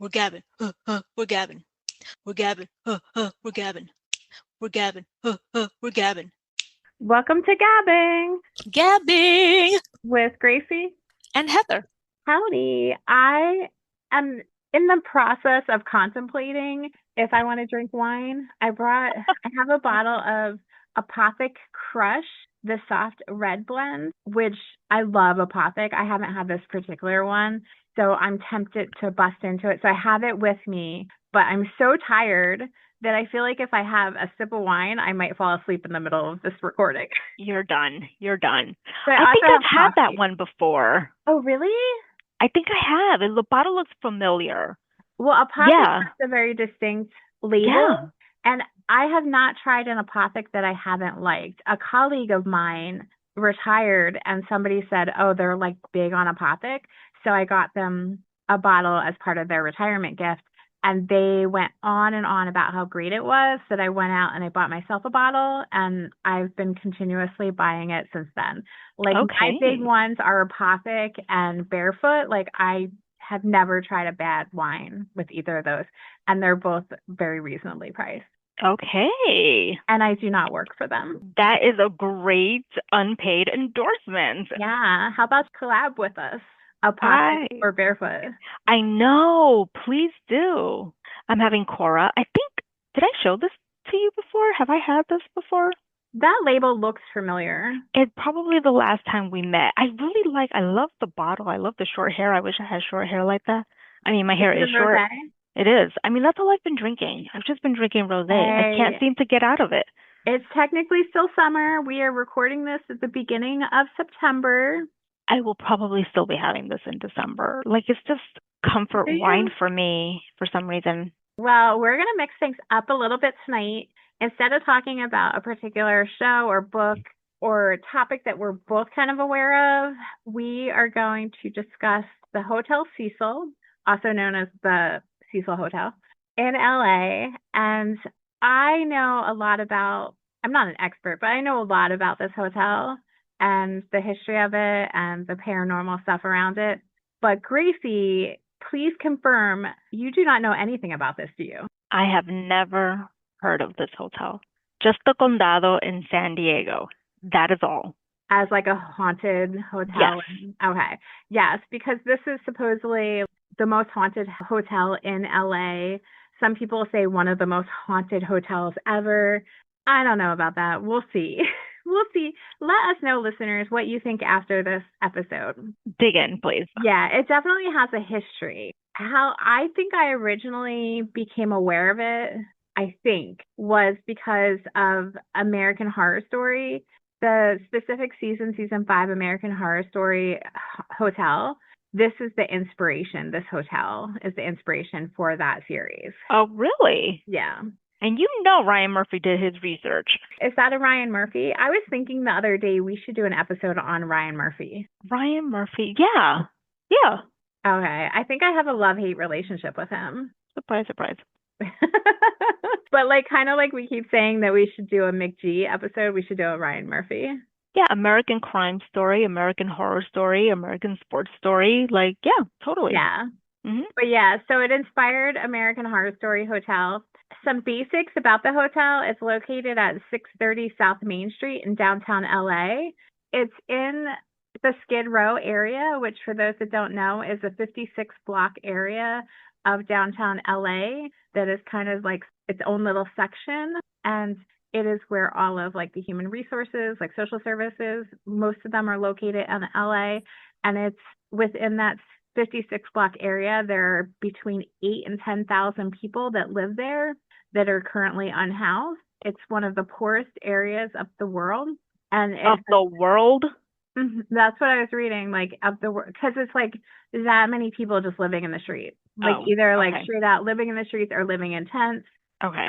We're gabbing. We're gabbing. We're gabbing. We're gabbing. We're gabbing. We're gabbing. Welcome to GABbin Gabbing with Gracie. and Heather. Howdy. I am in the process of contemplating if I want to drink wine. I have a bottle of Apothic Crush, the soft red blend, which I love Apothic. I haven't had this particular one, so I'm tempted to bust into it. So I have it with me, but I'm so tired that I feel like if I have a sip of wine, I might fall asleep in the middle of this recording. You're done. You're done. So I I think also have I've had that coffee. one before. Oh, really? I think I have. And the bottle looks familiar. Well, Apothic Yeah. has a very distinct label, Yeah. and I have not tried an Apothic that I haven't liked. A colleague of mine retired, and somebody said, "Oh, they're like big on Apothic," so I got them a bottle as part of their retirement gift. And they went on and on about how great it was that I went out and I bought myself a bottle, and I've been continuously buying it since then. Like my big Okay. ones are Apothic and Barefoot. Like I have never tried a bad wine with either of those, and they're both very reasonably priced. Okay. And I do not work for them. That is a great unpaid endorsement. Yeah. How about collab with us? Apothic I or Barefoot? I know. Please do. I'm having Cora. I think, did I show this to you before? Have I had this before? That label looks familiar. It's probably the last time we met. I love the bottle. I love the short hair. I wish I had short hair like that. I mean, my Is hair it a is short. rosé? It is. I mean, that's all I've been drinking. I've just been drinking rosé. I can't Hey, seem to get out of it. it's technically still summer. We are recording this at the beginning of September. I will probably still be having this in December. Like, it's just comfort Do wine you? for me for some reason. Well, we're going to mix things up a little bit tonight. Instead of talking about a particular show or book or topic that we're both kind of aware of, we are going to discuss the Hotel Cecil, also known as the Cecil Hotel in LA. And I know a lot about, I'm not an expert, but I know a lot about this hotel and the history of it and the paranormal stuff around it. But Gracie, please confirm you do not know anything about this, do you? I have never heard of this hotel. Just the Condado in San Diego. That is all. As like a haunted Yes. hotel. Okay. Yes, because this is supposedly the most haunted hotel in LA. Some people say one of the most haunted hotels ever. I don't know about that. We'll see. We'll see. Let us know, listeners, what you think after this episode. Dig in, please. Yeah, it definitely has a history. How I think I originally became aware of it, I think, was because of American Horror Story, the specific season 5 American Horror Story hotel. This is the inspiration. This hotel is the inspiration for that series. Oh, really? Yeah. And you know Ryan Murphy did his research. Is that a Ryan Murphy? I was thinking the other day we should do an episode on Ryan Murphy. Ryan Murphy. Yeah. Yeah. Okay. I think I have a love-hate relationship with him. Surprise, surprise. But like kind of like we keep saying that we should do a McG episode, we should do a Ryan Murphy. Yeah, American Crime Story, American Horror Story, American Sports Story. Like, yeah, totally. Yeah. Hmm. But yeah, so it inspired American Horror Story Hotel. Some basics about the hotel. It's located at 630 South Main Street in downtown LA. It's in the Skid Row area, which for those that don't know is a 56 block area of downtown LA that is kind of like its own little section. And it is where all of like the human resources, like social services, most of them are located in LA. And it's within that 56 block area. There are between 8 and 10,000 people that live there that are currently unhoused. It's one of the poorest areas of the world. And Of the world? that's what I was reading, like of the world, because it's like that many people just living in the street, like Oh, either like okay. straight out living in the streets or living in tents. Okay.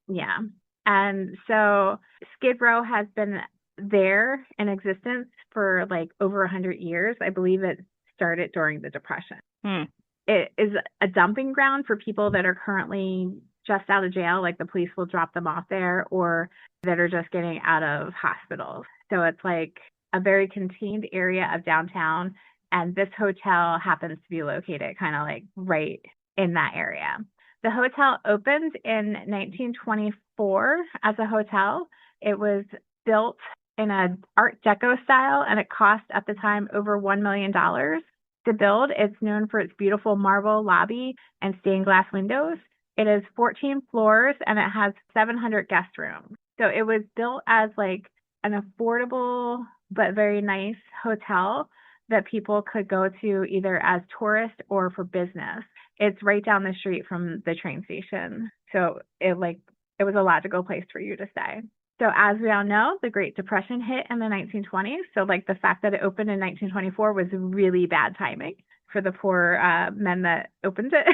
Yeah. And so Skid Row has been there in existence for like over 100 years. I believe it started during the Depression. Hmm. It is a dumping ground for people that are currently just out of jail, like the police will drop them off there, or that are just getting out of hospitals. So it's like a very contained area of downtown. And this hotel happens to be located kind of like right in that area. The hotel opened in 1924 as a hotel. It was built in an Art Deco style, and it cost at the time over $1 million to build. It's known for its beautiful marble lobby and stained glass windows. It is 14 floors and it has 700 guest rooms. So it was built as like an affordable but very nice hotel that people could go to either as tourists or for business. It's right down the street from the train station. So it was a logical place for you to stay. So as we all know, the Great Depression hit in the 1920s. So like the fact that it opened in 1924 was really bad timing for the poor men that opened it.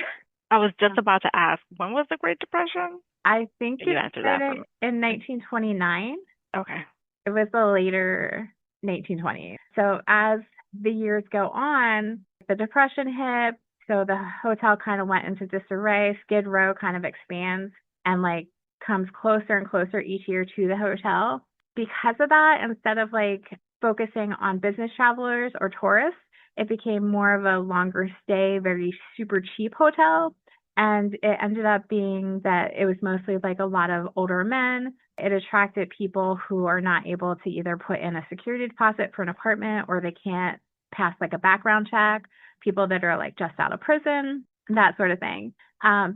I was just about to ask, when was the Great Depression? I think You it answered that for started me. in 1929. Okay. It was the later 1920s. So as the years go on, the Depression hit. So the hotel kind of went into disarray. Skid Row kind of expands and like comes closer and closer each year to the hotel. Because of that, instead of like focusing on business travelers or tourists, it became more of a longer stay, very super cheap hotel. And it ended up being that it was mostly like a lot of older men. It attracted people who are not able to either put in a security deposit for an apartment or they can't pass like a background check, people that are like just out of prison, that sort of thing.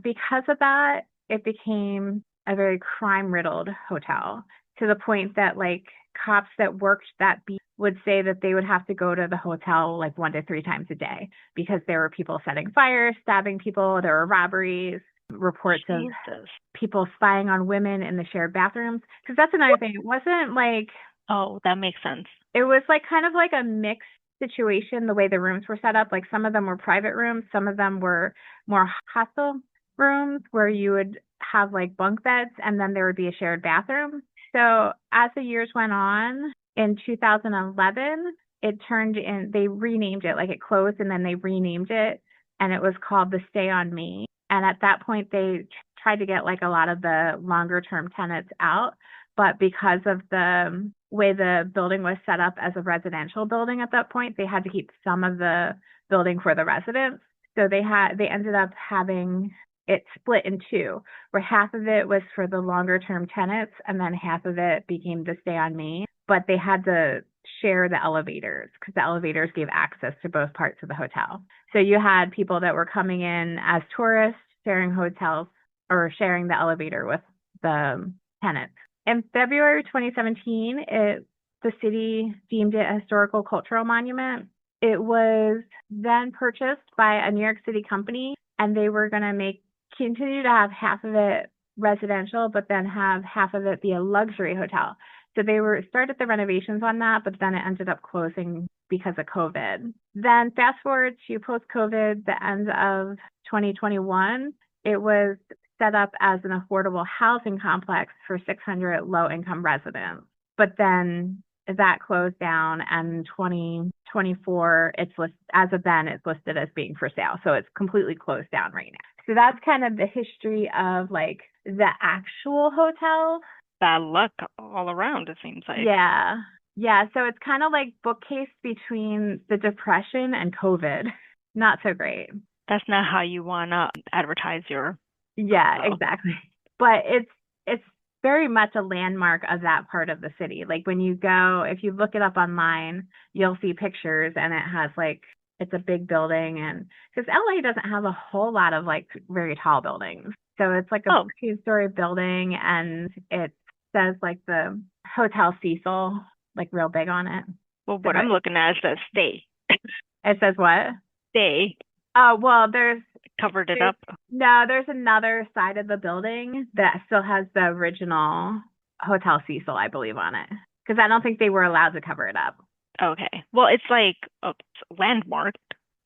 Because of that, it became a very crime riddled hotel to the point that like cops that worked that beat would say that they would have to go to the hotel like 1 to 3 times a day because there were people setting fires, stabbing people, there were robberies, reports of Jesus. people spying on women in the shared bathrooms. Because that's another thing. It wasn't like, Oh, that makes sense. it was like kind of like a mixed situation the way the rooms were set up. Like some of them were private rooms, some of them were more hostel rooms where you would have like bunk beds and then there would be a shared bathroom. So as the years went on, in 2011, they renamed it, like it closed and then they renamed it and it was called the Stay on Me. And at that point, they tried to get like a lot of the longer term tenants out. But because of the way the building was set up as a residential building at that point, they had to keep some of the building for the residents. So they ended up having it split in two, where half of it was for the longer term tenants and then half of it became the Stay on Me. But they had to share the elevators because the elevators gave access to both parts of the hotel. So you had people that were coming in as tourists, sharing hotels or sharing the elevator with the tenants. In February 2017, the city deemed it a historical cultural monument. It was then purchased by a New York City company, and they were going to continue to have half of it residential, but then have half of it be a luxury hotel. So they started the renovations on that, but then it ended up closing because of COVID. Then fast forward to post-COVID, the end of 2021, it was set up as an affordable housing complex for 600 low-income residents. But then that closed down, and 2024, as of then, it's listed as being for sale. So it's completely closed down right now. So that's kind of the history of like the actual hotel. Bad luck all around, it seems like. Yeah. Yeah. So it's kind of like bookcase between the Depression and COVID. Not so great. That's not how you want to advertise your Yeah, hotel. exactly. But it's very much a landmark of that part of the city. Like when you go, if you look it up online, you'll see pictures and it has like, it's a big building, and because LA doesn't have a whole lot of like very tall buildings. So it's like a 14-story building and it says like the Hotel Cecil, like real big on it. Well, what I'm looking at says stay. It says what? Stay. Oh, well, there's Covered it up. No, there's another side of the building that still has the original Hotel Cecil, I believe, on it. Because I don't think they were allowed to cover it up. Okay. Well, it's like landmarked.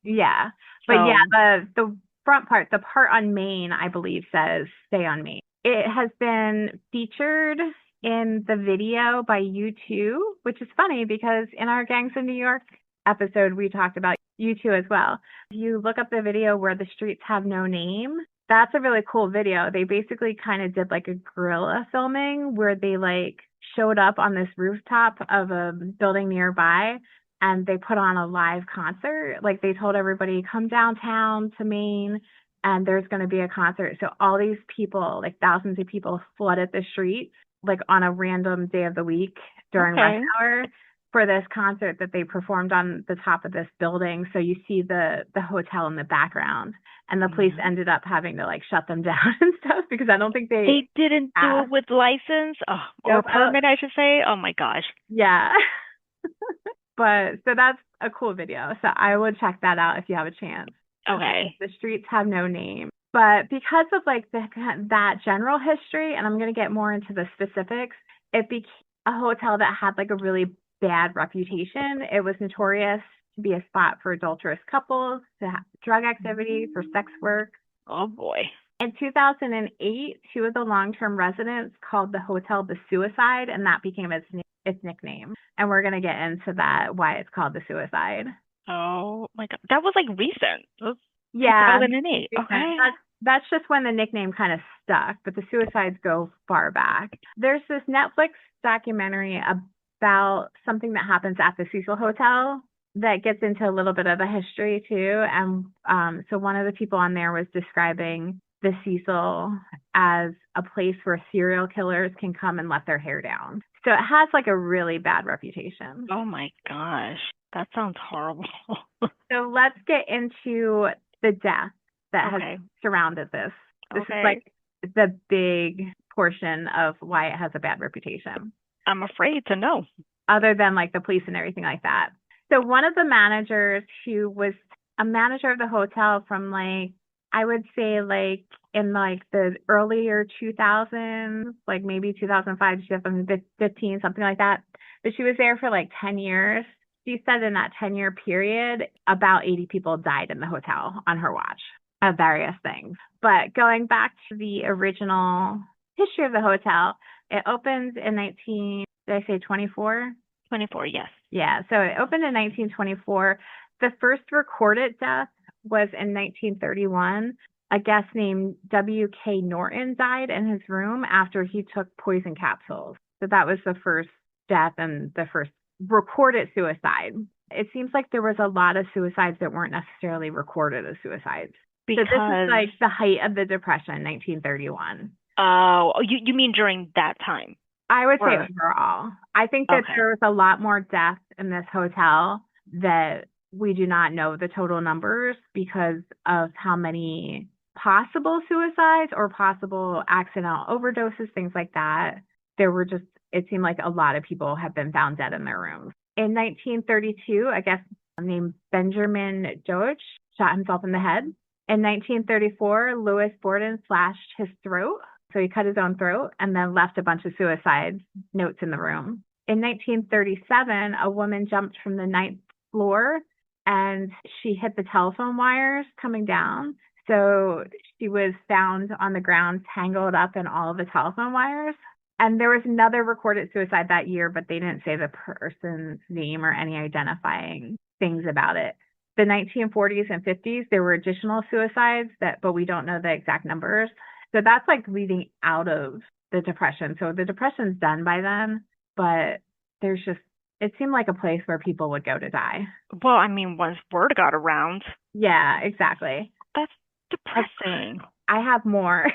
Yeah. But yeah, the front part, the part on Main, I believe, says Stay on Main. It has been featured in the video by U2, which is funny because in our Gangs of New York episode, we talked about U2 as well. If you look up the video where the streets have no name, that's a really cool video. They basically kind of did like a guerrilla filming where they like showed up on this rooftop of a building nearby and they put on a live concert. Like they told everybody, come downtown to Maine and there's going to be a concert. So all these people, like thousands of people, flooded the streets like on a random day of the week during rush Okay. hour for this concert that they performed on the top of this building. So you see the hotel in the background, and the police Mhm. ended up having to like shut them down and stuff because I don't think they They didn't do it asked. with license, or Yep. I don't, permit, I should say. Oh my gosh. yeah. But so that's a cool video. So I would check that out if you have a chance. Okay. The streets have no name. But because of like that general history, and I'm going to get more into the specifics, it became a hotel that had like a really bad reputation. It was notorious to be a spot for adulterous couples, to have drug activity, for sex work. Oh boy. In 2008, two of the long-term residents called the hotel the Suicide, and that became its nickname. And we're going to get into that, why it's called the Suicide. Oh my God. That was like recent. It was Yeah, 2008. Okay. that's just when the nickname kind of stuck, but the Suicides go far back. There's this Netflix documentary about something that happens at the Cecil Hotel that gets into a little bit of the history too. And so one of the people on there was describing the Cecil as a place where serial killers can come and let their hair down. So it has like a really bad reputation. Oh my gosh. That sounds horrible. So let's get into the death that has Okay. surrounded this. This is Okay. like the big portion of why it has a bad reputation, I'm afraid to know. other than like the police and everything like that. So one of the managers who was a manager of the hotel from like, I would say like in like the earlier 2000s, like maybe 2005, 2015, something like that. But she was there for like 10 years. She said in that 10-year period, about 80 people died in the hotel on her watch of various things. But going back to the original history of the hotel, it opened in 19, did I say 24? 24, yes. Yeah, so it opened in 1924. The first recorded death was in 1931. A guest named W.K. Norton died in his room after he took poison capsules. So that was the first death and the first recorded suicide. It seems like there was a lot of suicides that weren't necessarily recorded as suicides. So this is Because, like the height of the Depression, 1931. you mean during that time? I would say Or, overall. I think that okay. there was a lot more deaths in this hotel that we do not know the total numbers because of how many possible suicides or possible accidental overdoses, things like that. There were just, it seemed like a lot of people have been found dead in their rooms. In 1932, I guess named Benjamin Doge shot himself in the head. In 1934, Louis Borden slashed his throat. So he cut his own throat and then left a bunch of suicide notes in the room. In 1937, a woman jumped from the ninth floor and she hit the telephone wires coming down. So she was found on the ground, tangled up in all of the telephone wires. And there was another recorded suicide that year, but they didn't say the person's name or any identifying things about it. The 1940s and 50s, there were additional suicides but we don't know the exact numbers. So that's like leading out of the Depression. So the Depression's done by then, but there's just, it seemed like a place where people would go to die. Well, I mean, once word got around, Yeah, exactly. that's Of depressing. I have more.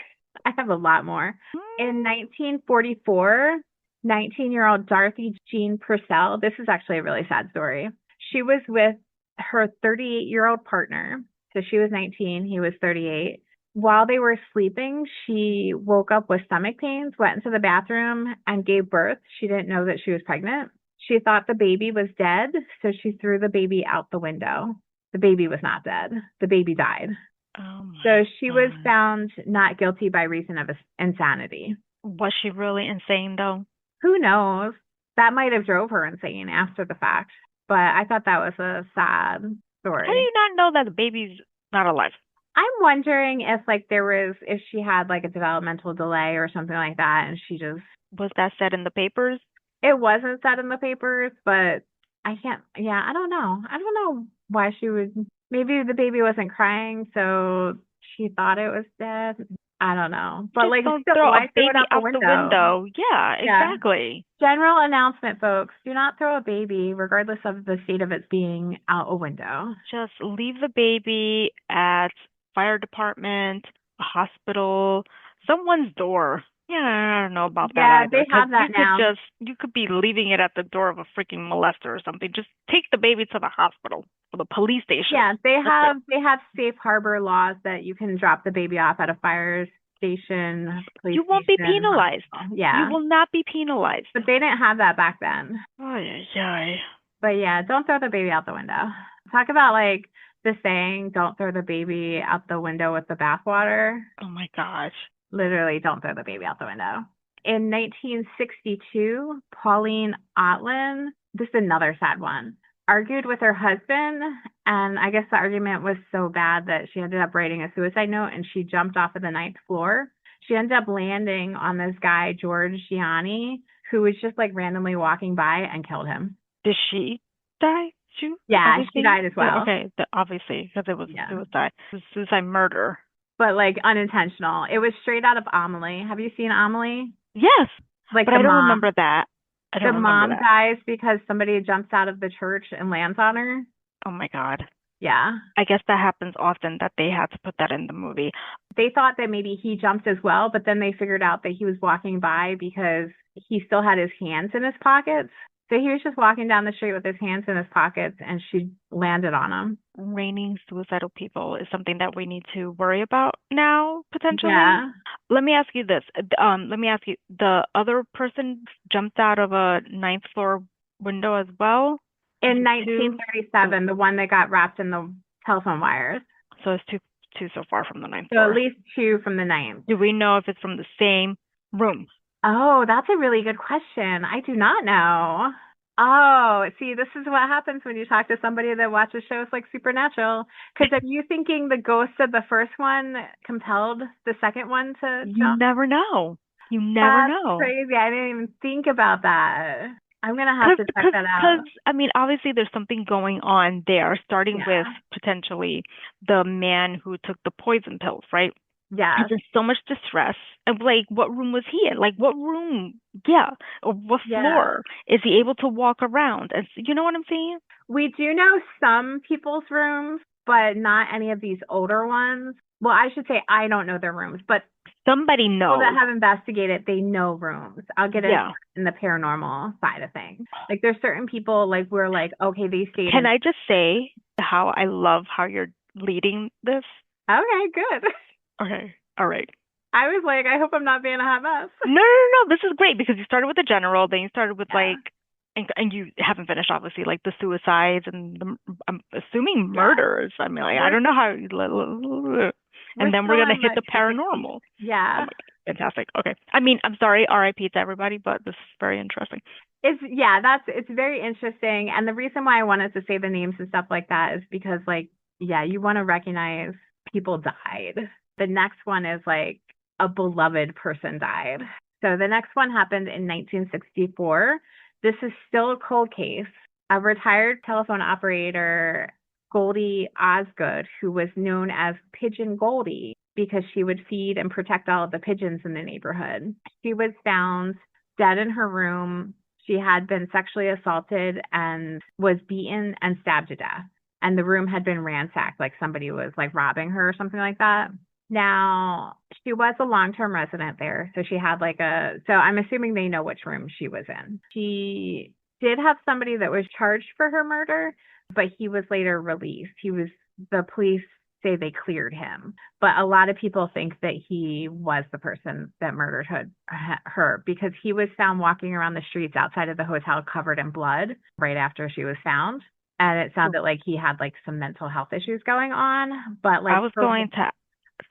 I have a lot more. In Mm, 1944, 19-year-old Dorothy Jean Purcell, this is actually a really sad story. She was with her 38-year-old partner. So she was 19, he was 38. While they were sleeping, she woke up with stomach pains, went into the bathroom, and gave birth. She didn't know that she was pregnant. She thought the baby was dead, so she threw the baby out the window. The baby was not dead. The baby died. oh my So she was God. found not guilty by reason of insanity. Was she really insane though? Who knows? That might have drove her insane after the fact. But I thought that was a sad How do story. you not know that the baby's not alive? I'm wondering if like if she had like a developmental delay or something like that and she just Was that said in the papers? it wasn't said in the papers, but I can't yeah, I don't know. I don't know why she would maybe the baby wasn't crying, so she thought it was dead. I don't know. But Just like don't still, throw a why throw it baby out the out the window? window. Yeah, Yeah. exactly. General announcement, folks. Do not throw a baby, regardless of the state of it being out a window. Just leave the baby at fire department, a hospital, someone's door. Yeah, I don't know about that Yeah, either. they Because have that now. you could be leaving it at the door of a freaking molester or something. Just take the baby to the hospital or the police station. Yeah, That's it. they have safe harbor laws that you can drop the baby off at a fire station, police You won't be station, penalized. hospital. You Yeah. will not be penalized. But they didn't have that back then. Ay, ay, ay. But yeah, don't throw the baby out the window. Talk about like the saying, don't throw the baby out the window with the bathwater. Oh my gosh. Literally, don't throw the baby out the window. In 1962, Pauline Otlin, this is another sad one, argued with her husband. And I guess the argument was so bad that she ended up writing a suicide note and she jumped off of the ninth floor. She ended up landing on this guy, George Gianni, who was just like randomly walking by and killed him. Did she die? She Yeah, she obviously. died as well. Okay, obviously because it was a Yeah. suicide. It was suicide murder. But like unintentional. It was straight out of Amelie. Have you seen Amelie? Yes, Like but the I don't mom. remember that. I The don't remember mom that. dies because somebody jumps out of the church and lands on her. Oh my God. Yeah. I guess that happens often that they had to put that in the movie. They thought that maybe he jumped as well, but then they figured out that he was walking by because he still had his hands in his pockets. So he was just walking down the street with his hands in his pockets and she landed on him. Raining suicidal people is something that we need to worry about now, potentially. Yeah. Let me ask you this. Let me ask you, the other person jumped out of a ninth floor window as well? In Two? 1937, the one that got wrapped in the telephone wires. So it's two so far from the ninth So at floor. least two from the ninth. Do we know if it's from the same room? Oh, that's a really good question. I do not know. Oh, see, this is what happens when you talk to somebody that watches shows like Supernatural. Because are you thinking the ghost of the first one compelled the second one to You jump? never know. You never That's know. crazy. I didn't even think about that. I'm gonna have Because, to check because, that because, out. I mean, obviously there's something going on there, starting with Yeah. potentially the man who took the poison pills, right? He's Yes. in so much distress. And like, what room was he in? Like, what room? Yeah. Or what Yeah. floor? Is he able to walk around? And you know what I'm saying? We do know some people's rooms, but not any of these older ones. Well, I should say I don't know their rooms, but Somebody people that knows. have investigated, they know rooms. I'll get Yeah. in the paranormal side of things. Like there's certain people like we're like, okay, they stayed Can in. I just say how I love how you're leading this? Okay, good. Okay. All right. I was like, I hope I'm not being a hot mess. No, no, no, no. This is great because you started with the general, then you started with Yeah. like, and you haven't finished obviously like the suicides and I'm assuming Yeah. murders. I mean, like I We're don't know how, we're and then we're still gonna in hit the like paranormal. Oh yeah. my God, fantastic. Okay. I mean, I'm sorry, R.I.P. to everybody, but this is very interesting. It's very interesting. And the reason why I wanted to say the names and stuff like that is because like, yeah, you want to recognize people died. The next one is like a beloved person died. So the next one happened in 1964. This is still a cold case. A retired telephone operator, Goldie Osgood, who was known as Pigeon Goldie because she would feed and protect all of the pigeons in the neighborhood. She was found dead in her room. She had been sexually assaulted and was beaten and stabbed to death. And the room had been ransacked, like somebody was like robbing her or something like that. Now, she was a long-term resident there. So she had so I'm assuming they know which room she was in. She did have somebody that was charged for her murder, but he was later released. The police say they cleared him, but a lot of people think that he was the person that murdered her because he was found walking around the streets outside of the hotel covered in blood right after she was found. And it sounded like he had like some mental health issues going on, but like I was going to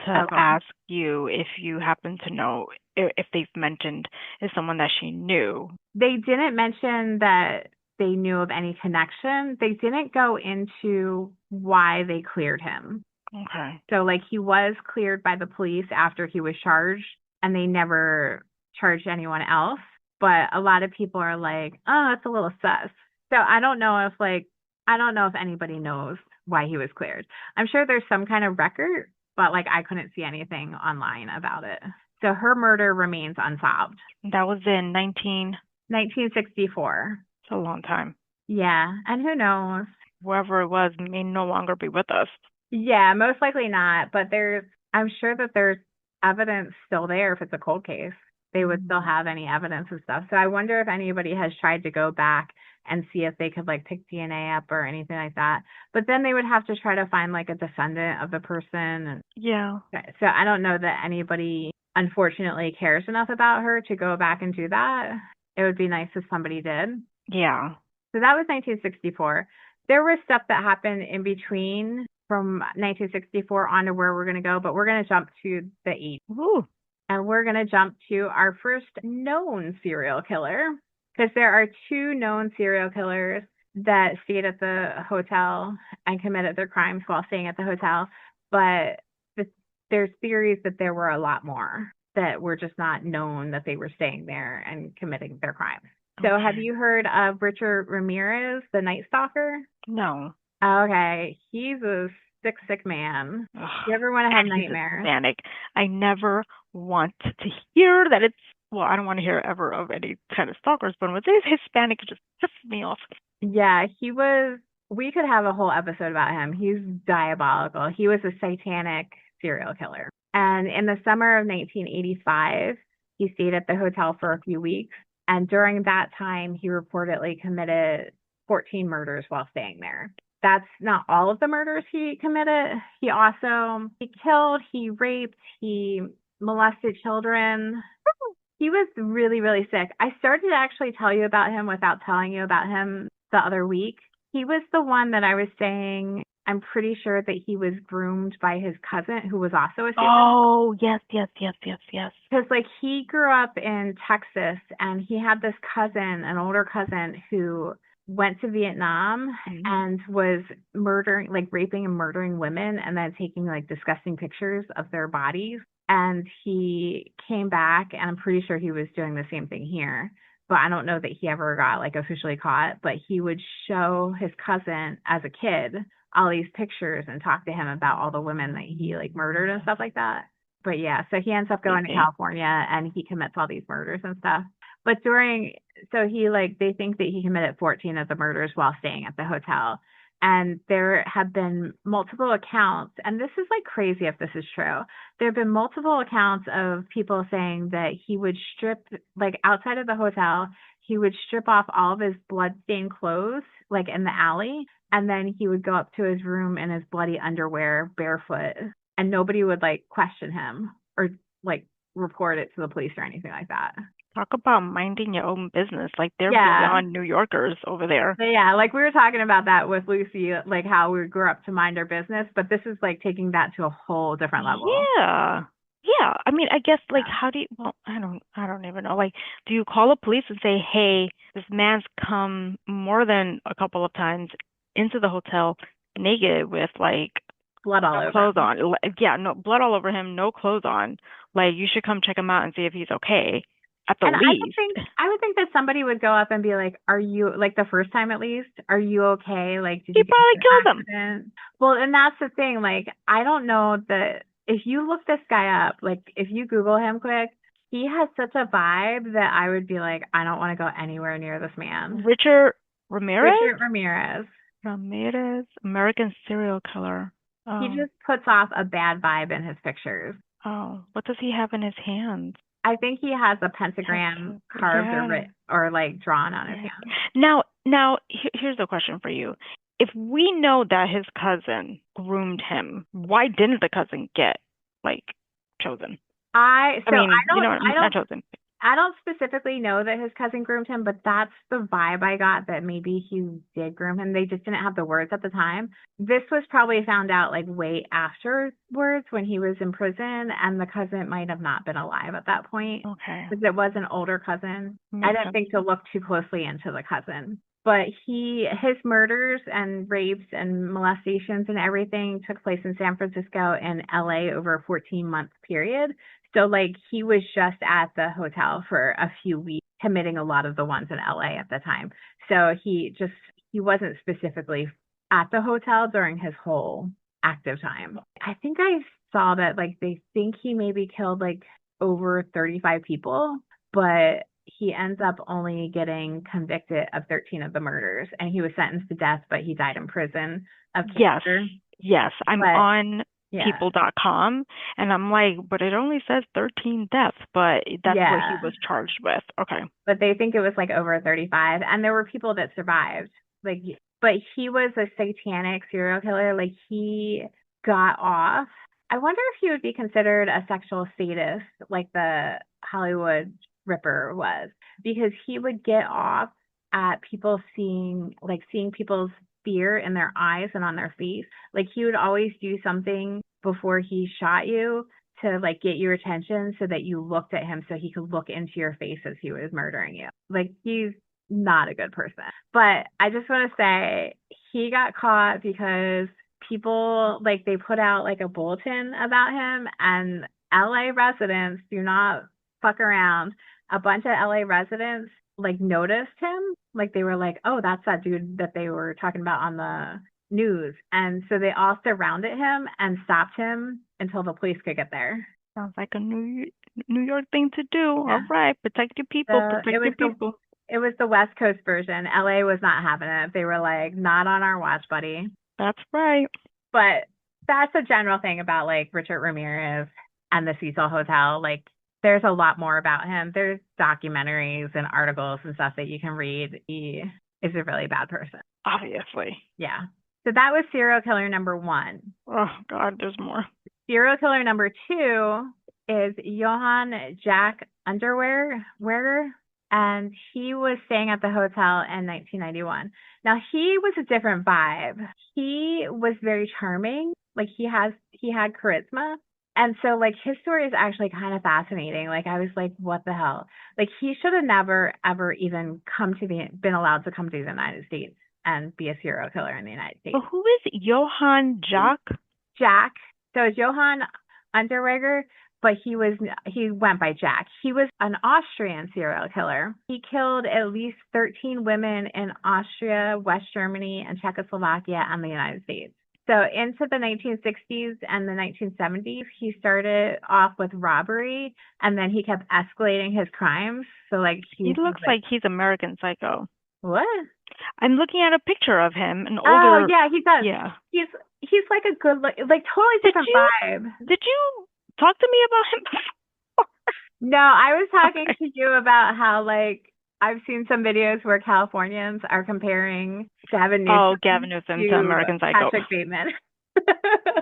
go on. ask you if you happen to know if they've mentioned is someone that she knew. They didn't mention that they knew of any connection. They didn't go into why they cleared him. Okay. So like he was cleared by the police after he was charged and they never charged anyone else. But a lot of people are like, oh, it's a little sus. So I don't know if anybody knows why he was cleared. I'm sure there's some kind of record, but like I couldn't see anything online about it. So her murder remains unsolved. That was in 1964. it's a long time. Yeah. And who knows? Whoever it was may no longer be with us. Yeah, most likely not, but I'm sure that there's evidence still there if it's a cold case. They would still Mm. have any evidence and stuff. So I wonder if anybody has tried to go back and see if they could like pick DNA up or anything like that. But then they would have to try to find like a descendant of the person. And Yeah. so I don't know that anybody unfortunately cares enough about her to go back and do that. It would be nice if somebody did. Yeah. So that was 1964. There was stuff that happened in between from 1964 on to where we're going to go, but we're going to jump to the 80s. Ooh. And we're going to jump to our first known serial killer because there are two known serial killers that stayed at the hotel and committed their crimes while staying at the hotel. But there's theories that there were a lot more that were just not known that they were staying there and committing their crimes. So have Okay. you heard of Richard Ramirez, the Night Stalker? No. Okay, he's a sick, sick man. Ugh. You ever want to have And he's nightmares? Hispanic. I never want to hear that it's, well, I don't want to hear ever of any kind of stalkers, but when it's Hispanic, it just pisses me off. Yeah, we could have a whole episode about him. He's diabolical. He was a satanic serial killer. And in the summer of 1985, he stayed at the hotel for a few weeks. And during that time, he reportedly committed 14 murders while staying there. That's not all of the murders he committed. He killed, he raped, he molested children. He was really, really sick. I started to actually tell you about him without telling you about him the other week. He was the one that I was saying, I'm pretty sure that he was groomed by his cousin, who was also a serial. Oh, yes, yes, yes, yes, yes. Because, like, he grew up in Texas and he had this cousin, an older cousin, who went to Vietnam Mm. and was murdering, like, raping and murdering women and then taking, like, disgusting pictures of their bodies. And he came back, and I'm pretty sure he was doing the same thing here. But I don't know that he ever got, like, officially caught. But he would show his cousin as a kid all these pictures and talk to him about all the women that he, like, murdered and stuff like that. But yeah, so he ends up going to Creepy. California and he commits all these murders and stuff. But they think that he committed 14 of the murders while staying at the hotel. And there have been multiple accounts, and this is like crazy if this is true. There have been multiple accounts of people saying that he would strip, like outside of the hotel, he would strip off all of his blood-stained clothes, like in the alley, and then he would go up to his room in his bloody underwear, barefoot, and nobody would like question him or like report it to the police or anything like that. Talk about minding your own business. Like they're Yeah. beyond New Yorkers over there. But yeah, like we were talking about that with Lucy, like how we grew up to mind our business, but this is like taking that to a whole different level. Yeah. Yeah. I mean, I guess like Yeah. how do you, well, I don't even know. Like, do you call the police and say, "Hey, this man's come more than a couple of times into the hotel naked with like Blood all no over clothes him. on. Yeah, no blood all over him, no clothes on. Like you should come check him out and see if he's okay, at the And least." I would think that somebody would go up and be like, "Are you like the first time at least? Are you okay? Like, did He you get into probably an killed him. accident?" Well, and that's the thing. Like, I don't know that if you look this guy up, like if you Google him quick, he has such a vibe that I would be like, I don't want to go anywhere near this man. Richard Ramirez? Richard Ramirez. Ramirez, American serial killer. He Oh, just puts off a bad vibe in his pictures. oh. What does he have in his hands? I think he has a pentagram Tattoo. carved or Yeah. writ or like drawn on his Yeah. hand. Now, here's a question for you. If we know that his cousin groomed him, why didn't the cousin get like chosen? I I so mean, not chosen. I don't specifically know that his cousin groomed him, but that's the vibe I got that maybe he did groom him. They just didn't have the words at the time. This was probably found out like way afterwards when he was in prison, and the cousin might have not been alive at that point Okay, because it was an older cousin. I makes didn't sense. think to look too closely into the cousin. But his murders and rapes and molestations and everything took place in San Francisco and LA over a 14-month period. So like he was just at the hotel for a few weeks committing a lot of the ones in LA at the time. So he wasn't specifically at the hotel during his whole active time. I think I saw that like they think he maybe killed like over 35 people, but he ends up only getting convicted of 13 of the murders and he was sentenced to death, but he died in prison of Yes, cancer. Yes, I'm But on yeah, people.com and I'm like, but it only says 13 deaths, but that's what he yeah. was charged with. Okay. But they think it was like over 35. And there were people that survived. Like, but he was a satanic serial killer. Like, he got off. I wonder if he would be considered a sexual sadist like the Hollywood Ripper was, because he would get off at people seeing people's fear in their eyes and on their face. Like, he would always do something before he shot you to like get your attention so that you looked at him so he could look into your face as he was murdering you. Like, he's not a good person. But I just want to say he got caught because people like they put out like a bulletin about him, and LA residents do not fuck around. A bunch of LA residents like noticed him. Like, they were like, "Oh, that's that dude that they were talking about on the news." And so they all surrounded him and stopped him until the police could get there. Sounds like a New York thing to do. All Yeah. right, protect your people, The protect your people. it was the West Coast version. LA was not having it. They were like, "Not on our watch, buddy." That's right. But that's a general thing about like Richard Ramirez and the Cecil Hotel. Like, there's a lot more about him. There's documentaries and articles and stuff that you can read. He is a really bad person. Obviously. Yeah. So that was serial killer number one. Oh God, there's more. Serial killer number two is Johann Jack Underweger, and he was staying at the hotel in 1991. Now, he was a different vibe. He was very charming. Like, he had charisma. And so like his story is actually kind of fascinating. Like, I was like, what the hell? Like, he should have never ever even been allowed to come to the United States and be a serial killer in the United But States. who is Johann Jack? Jack. So it's Johann Unterweger, but he went by Jack. He was an Austrian serial killer. He killed at least 13 women in Austria, West Germany, and Czechoslovakia, and the United States. So into the 1960s and the 1970s, he started off with robbery, and then he kept escalating his crimes. So like He he was looks like, like he's American Psycho. what? I'm looking at a picture of him, an Oh older. yeah, he does. Yeah. He's he's like a good look, like totally Did different you vibe. did you talk to me about him before? No, I was talking Okay. to you about how like I've seen some videos where Californians are comparing Gavin Oh, Newsom Gavin Newsom to to American Psycho. Patrick Bateman,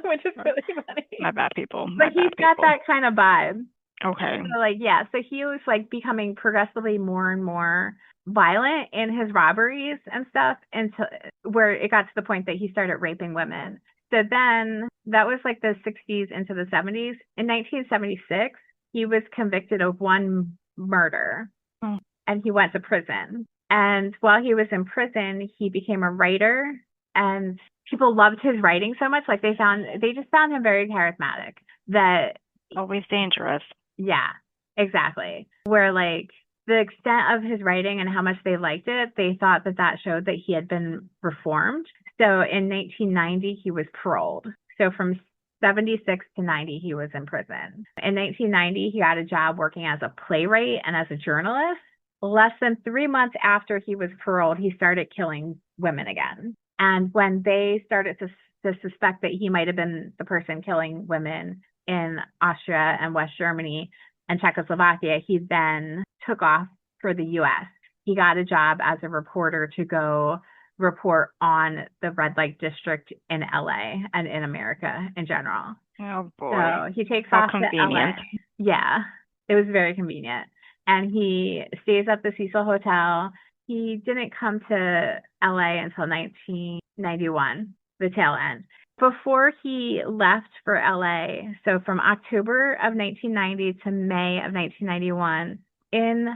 which is really funny. My bad, people. But My he's bad, got people. that kind of vibe. Okay. So like yeah, so he was like becoming progressively more and more violent in his robberies and stuff until where it got to the point that he started raping women. So then that was like the 60s into the 70s. In 1976, he was convicted of one murder Oh, and he went to prison. And while he was in prison, he became a writer, and people loved his writing so much. Like, they just found him very charismatic that always dangerous. yeah, exactly. Where like the extent of his writing and how much they liked it, they thought that that showed that he had been reformed. So in 1990, he was paroled. So from 76 to 90, he was in prison. In 1990, he got a job working as a playwright and as a journalist. Less than 3 months after he was paroled, he started killing women again. And when they started to suspect that he might have been the person killing women in Austria and West Germany and Czechoslovakia, he then took off for the US. He got a job as a reporter to go report on the red light district in LA and in America in general. Oh boy. So he takes How off to LA. convenient. Yeah, it was very convenient. And he stays at the Cecil Hotel. He didn't come to LA until 1991, the tail end. Before he left for LA, so from October of 1990 to May of 1991, in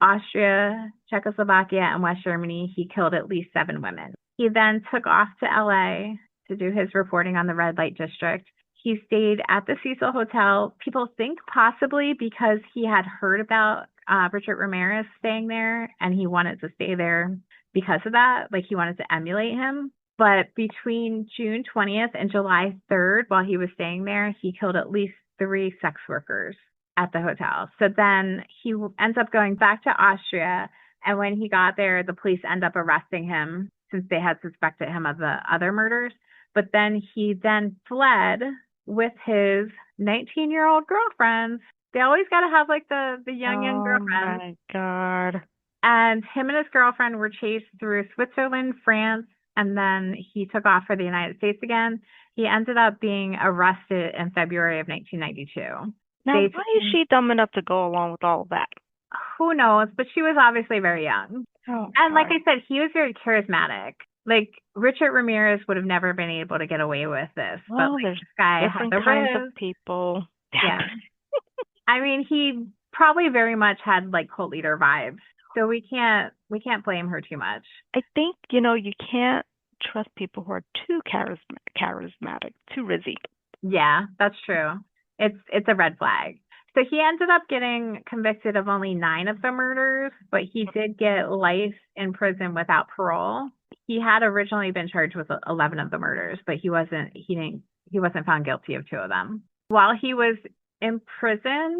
Austria, Czechoslovakia, and West Germany, he killed at least 7 women. He then took off to LA to do his reporting on the red light district. He stayed at the Cecil Hotel. People think possibly because he had heard about Richard Ramirez staying there, and he wanted to stay there because of that. Like, he wanted to emulate him. But between June 20th and July 3rd, while he was staying there, he killed at least 3 sex workers at the hotel. So then he ends up going back to Austria. And when he got there, the police end up arresting him since they had suspected him of the other murders. But then he then fled with his 19-year-old girlfriend. They always got to have like the young Oh girlfriend. my God. And him and his girlfriend were chased through Switzerland, France, and then he took off for the United States again. He ended up being arrested in February of 1992. Now, They why took is him, she dumb enough to go along with all of that? who knows, but she was obviously very young. Oh And like God. I said, he was very charismatic. Like Richard Ramirez would have never been able to get away with this, but Well, like there's this guy had different the kinds of riz. people. Yeah. I mean, he probably very much had like cult leader vibes. So we can't blame her too much. I think, you can't trust people who are too charismatic, too rizzy. Yeah, that's true. It's a red flag. So he ended up getting convicted of only 9 of the murders, but he did get life in prison without parole. He had originally been charged with 11 of the murders, but he wasn't found guilty of 2 of them. While he was in prison,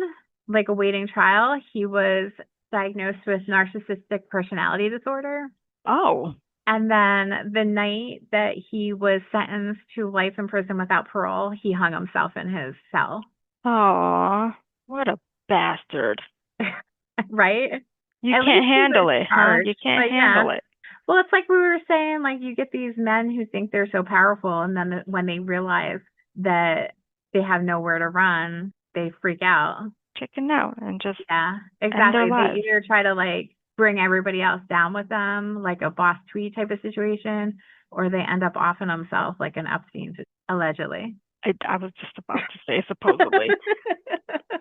like awaiting trial, he was diagnosed with narcissistic personality disorder. Oh, And then the night that he was sentenced to life in prison without parole, he hung himself in his cell. aw, what a bastard. Right? You At can't least he was handle it, huh? charged. You can't But yeah. handle it. Well, it's like we were saying, like you get these men who think they're so powerful, and then when they realize that they have nowhere to run, they freak out. Chicken out and just Yeah, end their exactly. They lives. either try to like bring everybody else down with them, like a boss tweed type of situation, or they end up offing themselves like an Epstein, allegedly. I was just about to say supposedly.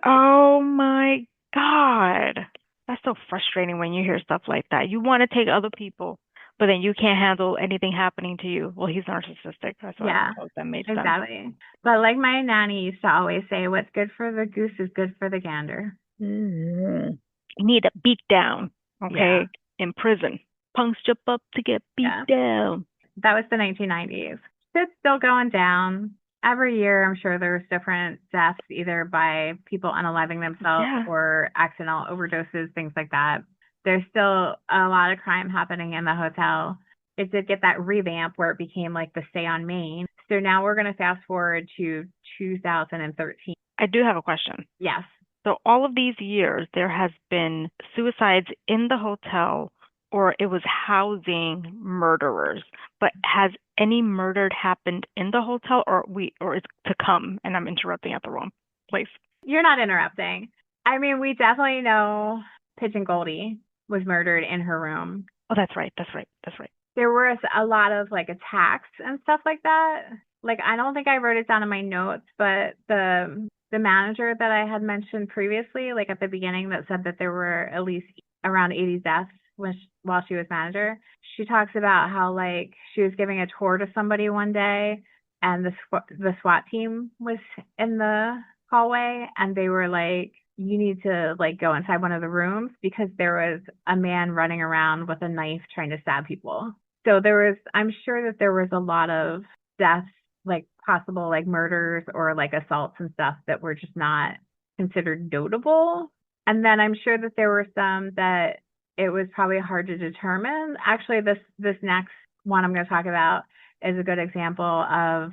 Oh my God. That's so frustrating when you hear stuff like that. You want to take other people, but then you can't handle anything happening to you. Well, he's narcissistic. That's what I Yeah, suppose that made sense. exactly. But like my nanny used to always say, what's good for the goose is good for the gander. Mm. You need a beat down, Yeah, okay? In prison. Punks jump up to get beat yeah. down. That was the 1990s. It's still going down. Every year, I'm sure there's different deaths, either by people unaliving themselves Yeah. or accidental overdoses, things like that. There's still a lot of crime happening in the hotel. It did get that revamp where it became like the stay on Main. So now we're going to fast forward to 2013. I do have a question. Yes. So all of these years, there has been suicides in the hotel or it was housing murderers. But has any murder happened in the hotel or it's to come? And I'm interrupting at the wrong place. You're not interrupting. I mean, we definitely know Pigeon Goldie was murdered in her room. Oh, that's right. That's right. That's right. There was a lot of like attacks and stuff like that. Like I don't think I wrote it down in my notes, but the manager that I had mentioned previously, like at the beginning, that said that there were at least around 80 deaths while she was manager. She talks about how like she was giving a tour to somebody one day, and the SWAT team was in the hallway, and they were like, you need to like go inside one of the rooms because there was a man running around with a knife trying to stab people. So I'm sure that there was a lot of deaths, like possible like murders or like assaults and stuff that were just not considered notable. And then I'm sure that there were some that it was probably hard to determine. Actually, this next one I'm going to talk about is a good example of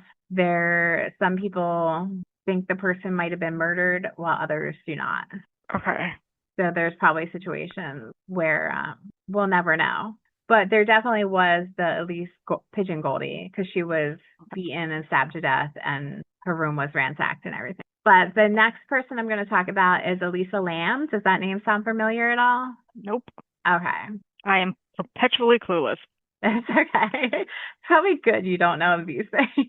some people think the person might have been murdered while others do not. Okay. So there's probably situations where we'll never know. But there definitely was the Elise Pigeon Goldie because she was beaten and stabbed to death and her room was ransacked and everything. But the next person I'm going to talk about is Elisa Lam. Does that name sound familiar at all? Nope. Okay. I am perpetually clueless. It's okay. It's probably good you don't know these things.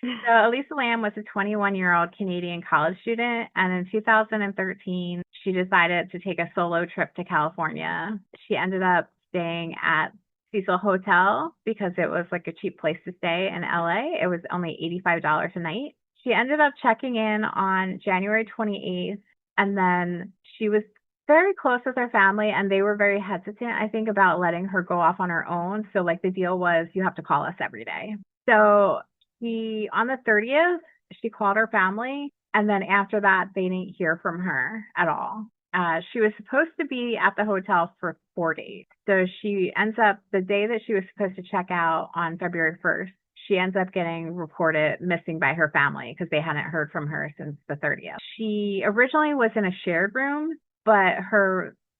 So Elisa Lam was a 21-year-old Canadian college student, and in 2013, she decided to take a solo trip to California. She ended up staying at Cecil Hotel because it was like a cheap place to stay in LA. It was only $85 a night. She ended up checking in on January 28th, and then she was very close with her family, and they were very hesitant, I think, about letting her go off on her own. So like the deal was you have to call us every day. So on the 30th, she called her family, and then after that, they didn't hear from her at all. She was supposed to be at the hotel for 4 days. So she ends up, the day that she was supposed to check out on February 1st, she ends up getting reported missing by her family because they hadn't heard from her since the 30th. She originally was in a shared room, but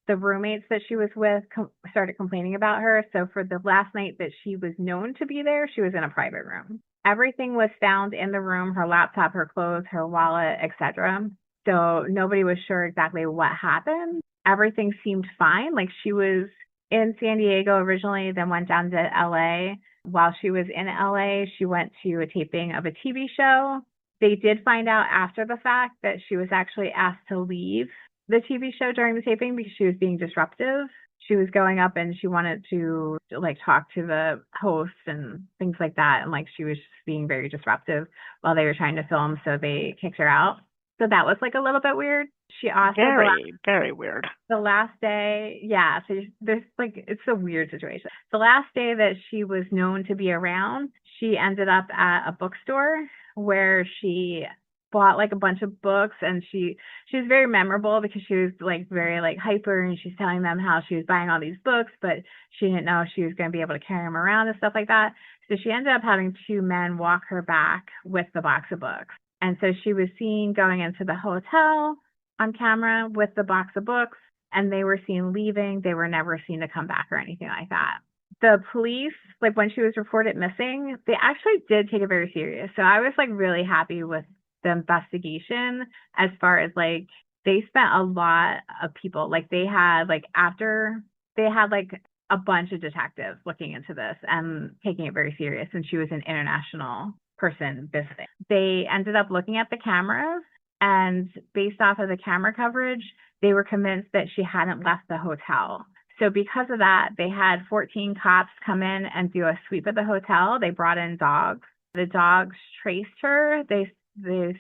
the roommates that she was with started complaining about her. So for the last night that she was known to be there, she was in a private room. Everything was found in the room, her laptop, her clothes, her wallet, etc. So nobody was sure exactly what happened. Everything seemed fine. Like she was in San Diego originally, then went down to LA. While she was in LA, she went to a taping of a TV show. They did find out after the fact that she was actually asked to leave the TV show during the taping because she was being disruptive. She was going up and she wanted to like talk to the host and things like that. And like she was just being very disruptive while they were trying to film. So they kicked her out. So that was like a little bit weird. She also Very, very weird. the last day, yeah, so there's like it's a weird situation. The last day that she was known to be around, she ended up at a bookstore where she bought like a bunch of books, and she was very memorable because she was like very like hyper, and she's telling them how she was buying all these books, but she didn't know she was going to be able to carry them around and stuff like that. So she ended up having two men walk her back with the box of books. And so she was seen going into the hotel on camera with the box of books, and they were seen leaving. They were never seen to come back or anything like that. The police, like when she was reported missing, they actually did take it very serious. So I was like really happy with the investigation as far as like they spent a lot of people. Like they had like after they had like a bunch of detectives looking into this and taking it very serious. And she was an international person visiting. They ended up looking at the cameras, and based off of the camera coverage, they were convinced that she hadn't left the hotel. So because of that, they had 14 cops come in and do a sweep of the hotel. They brought in dogs. The dogs traced her. They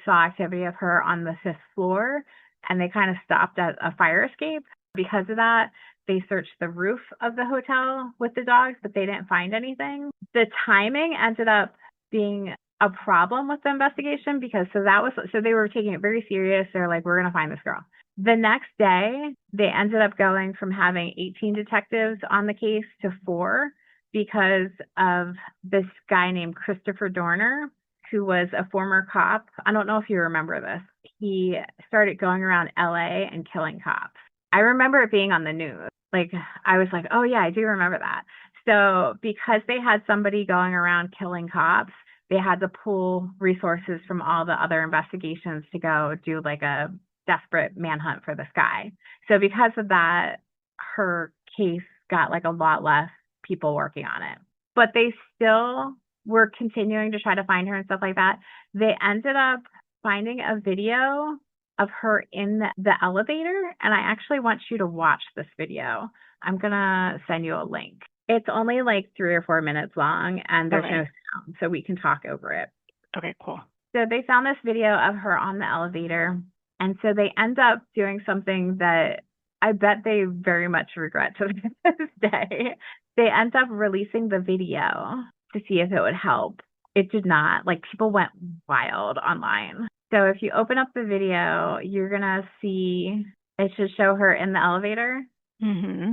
saw activity of her on the 5th floor, and they kind of stopped at a fire escape. Because of that, they searched the roof of the hotel with the dogs, but they didn't find anything. The timing ended up being a problem with the investigation because so they were taking it very serious. They're like, we're going to find this girl. The next day, they ended up going from having 18 detectives on the case to 4 because of this guy named Christopher Dorner, who was a former cop. I don't know if you remember this. He started going around LA and killing cops. I remember it being on the news. Like, I was like, oh yeah, I do remember that. So because they had somebody going around killing cops, they had to pull resources from all the other investigations to go do like a desperate manhunt for this guy. So because of that, her case got like a lot less people working on it. But they still were continuing to try to find her and stuff like that. They ended up finding a video of her in the elevator, and I actually want you to watch this video. I'm going to send you a link. It's only like 3 or 4 minutes long, and there's no sound, so we can talk over it. Okay, cool. So they found this video of her on the elevator, and so they end up doing something that I bet they very much regret to this day. They end up releasing the video to see if it would help. It did not. Like, people went wild online. So if you open up the video, you're going to see it should show her in the elevator. Mm-hmm.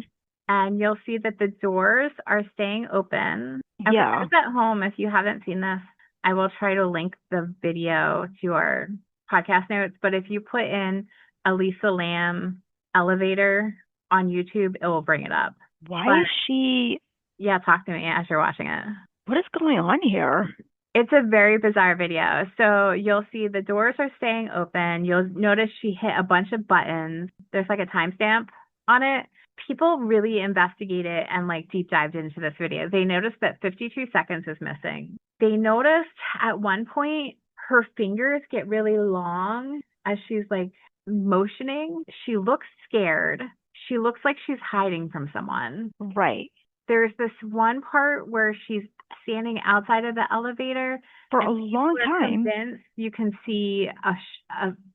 And you'll see that the doors are staying open. And Yeah. for those at home, if you haven't seen this, I will try to link the video to our podcast notes. But if you put in Elisa Lam elevator on YouTube, it will bring it up. Why is she? Yeah, talk to me as you're watching it. What is going on here? It's a very bizarre video. So you'll see the doors are staying open. You'll notice she hit a bunch of buttons. There's like a timestamp on it. People really investigated and like deep dived into this video. They noticed that 52 seconds is missing. They noticed at one point her fingers get really long as she's like motioning. She looks scared. She looks like she's hiding from someone. Right. There's this one part where she's standing outside of the elevator for a long time. Convinced you can see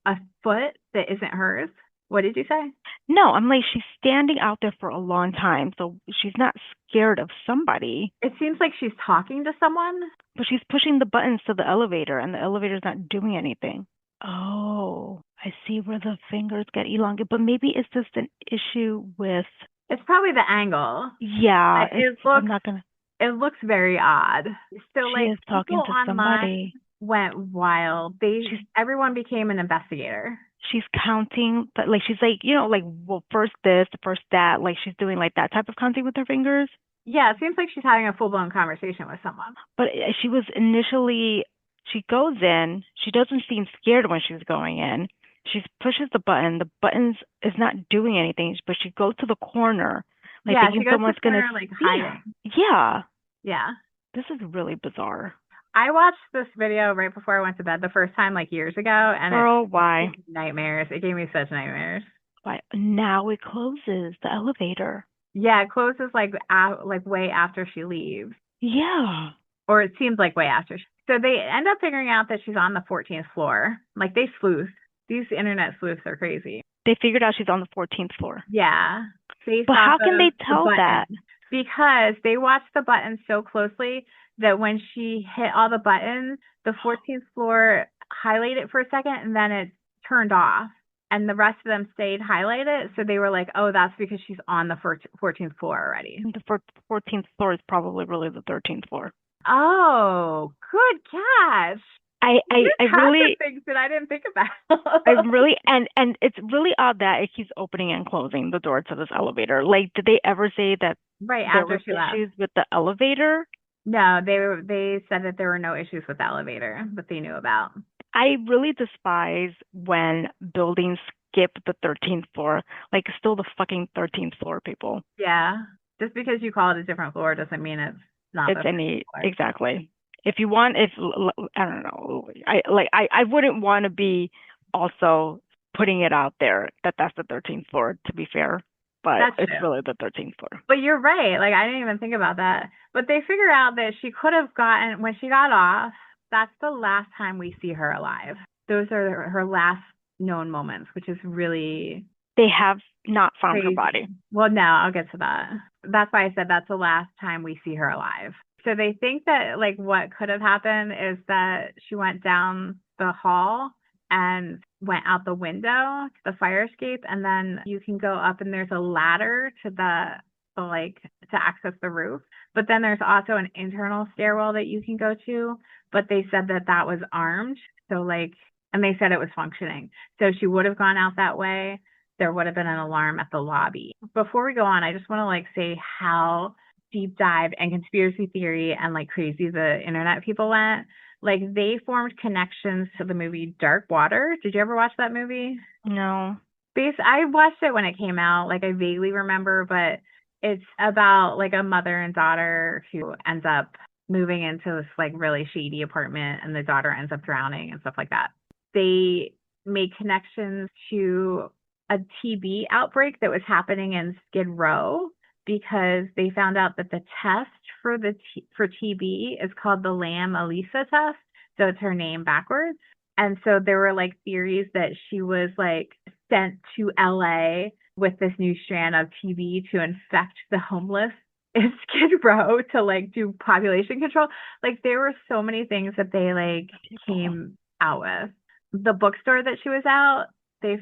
a foot that isn't hers. What did you say? No, I'm like, she's standing out there for a long time, so she's not scared of somebody. It seems like she's talking to someone. But she's pushing the buttons to the elevator, and the elevator's not doing anything. Oh, I see where the fingers get elongated. But maybe it's just an issue with... It's probably the angle. Yeah. It looks... I'm not gonna... It looks very odd. So She like is people talking to online somebody. went wild. They She's everyone became an investigator. she's counting, but like she's like, like, well, first this, first that, like she's doing like that type of counting with her fingers. Yeah, it seems like she's having a full-blown conversation with someone. But she was initially, she goes in, she doesn't seem scared when she's going in. She pushes the button. The button is not doing anything, but she goes to the corner, like Yeah, thinking she goes to someone's the gonna corner like see her. hiding. Yeah, Yeah. this is really bizarre. I watched this video right before I went to bed the first time like years ago and it Girl, gave why? me nightmares. It gave me such nightmares. Why? Now it closes the elevator. Yeah, it closes like way after she leaves. Yeah. Or it seems like way after. So they end up figuring out that she's on the 14th floor. Like they sleuth. These internet sleuths are crazy. They figured out she's on the 14th floor. Yeah, based But off how can of they the tell button. that? Because they watched the buttons so closely that when she hit all the buttons, the 14th floor highlighted for a second and then it turned off. And the rest of them stayed highlighted. So they were like, oh, that's because she's on the 14th floor already. The 14th floor is probably really the 13th floor. Oh, good catch. I, I, You're I catching really, things that I didn't think I about. really, and it's really odd that it keeps opening and closing the door to this elevator. Like, did they ever say that Right there after was she left. issues with the elevator? No, they said that there were no issues with the elevator that they knew about. I really despise when buildings skip the 13th floor. Like, still the fucking 13th floor, people. Yeah. Just because you call it a different floor doesn't mean it's not It's the first any floor. exactly. If you want, if I don't know, I wouldn't want to be also putting it out there that that's the 13th floor. To be fair, but That's it's true. really the 13th floor. But you're right. Like I didn't even think about that. But they figure out that she could have gotten when she got off, that's the last time we see her alive. Those are her last known moments, which is really They have not found her crazy. body. Well, no, I'll get to that. That's why I said that's the last time we see her alive. So they think that like what could have happened is that she went down the hall and went out the window to the fire escape, and then you can go up and there's a ladder to the like to access the roof. But then there's also an internal stairwell that you can go to. But they said that that was armed, so like, and they said it was functioning. So she would have gone out that way. There would have been an alarm at the lobby. Before we go on, I just want to like say how deep dive and conspiracy theory and like crazy the internet people went. Like they formed connections to the movie Dark Water. Did you ever watch that movie? No. I watched it when it came out. Like I vaguely remember, but it's about like a mother and daughter who ends up moving into this like really shady apartment and the daughter ends up drowning and stuff like that. They made connections to a TB outbreak that was happening in Skid Row because they found out that the test for TB is called the Lamb Elisa test. So it's her name backwards. And so there were like theories that she was like sent to LA with this new strand of TB to infect the homeless in Skid Row to like do population control. Like there were so many things that they like People. came out with. The bookstore that she was at, they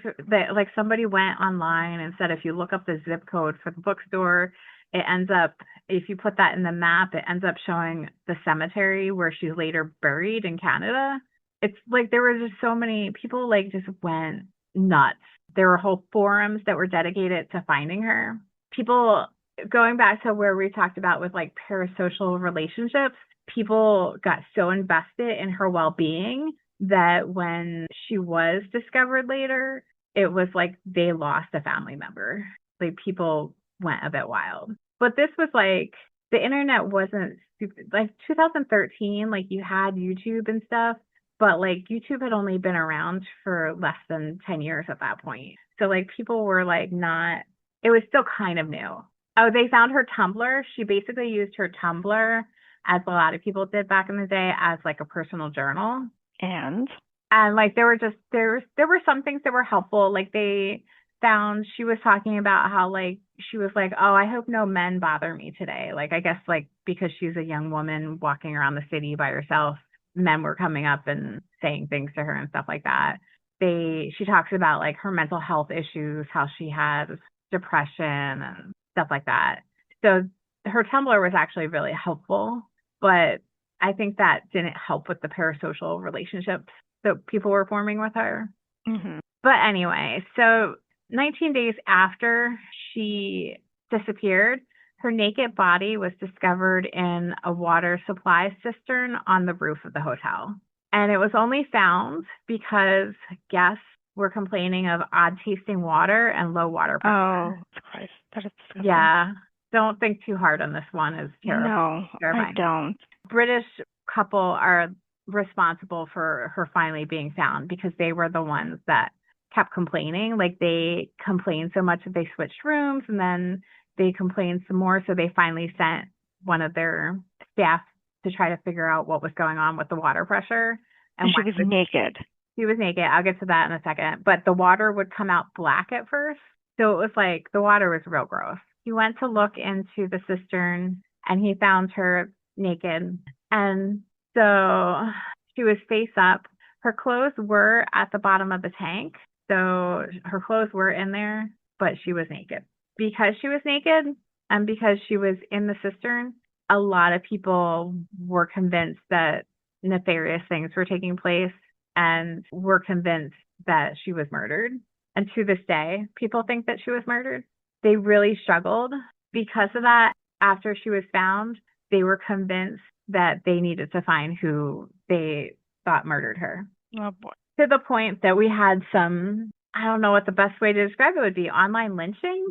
like somebody went online and said if you look up the zip code for the bookstore, it ends up if you put that in the map, it ends up showing the cemetery where she's later buried in Canada. It's like there were just so many people like just went nuts. There were whole forums that were dedicated to finding her. People going back to where we talked about with like parasocial relationships, people got so invested in her well-being that when she was discovered later, it was like they lost a family member. Like people went a bit wild. But this was like the internet wasn't super, like 2013, like you had YouTube and stuff, but like YouTube had only been around for less than 10 years at that point. So like people were like not, it was still kind of new. Oh, they found her Tumblr. She basically used her Tumblr, as a lot of people did back in the day, as like a personal journal. And And like there were some things that were helpful. Like they found she was talking about how like she was like, oh, I hope no men bother me today. Like I guess like because she's a young woman walking around the city by herself, men were coming up and saying things to her and stuff like that. She talks about like her mental health issues, how she has depression and stuff like that. So her Tumblr was actually really helpful, but I think that didn't help with the parasocial relationships that people were forming with her. Hmm. But anyway, so 19 days after she disappeared, her naked body was discovered in a water supply cistern on the roof of the hotel. And it was only found because guests were complaining of odd tasting water and low water pressure. Oh, Christ, that is disgusting. Yeah, don't think too hard on this one. It's terrible, No, I terrifying. don't. British couple are responsible for her finally being found because they were the ones that kept complaining. Like they complained so much that they switched rooms and then they complained some more. So they finally sent one of their staff to try to figure out what was going on with the water pressure And and she why was naked. he was naked. I'll get to that in a second. But the water would come out black at first. So it was like the water was real gross. He went to look into the cistern and he found her naked. And so she was face up. Her clothes were at the bottom of the tank. So her clothes were in there, but she was naked. Because she was naked and because she was in the cistern, a lot of people were convinced that nefarious things were taking place and were convinced that she was murdered. And to this day, people think that she was murdered. They really struggled because of that. After she was found, they were convinced that they needed to find who they thought murdered her. Oh boy. To the point that we had some, I don't know what the best way to describe it would be, online lynching,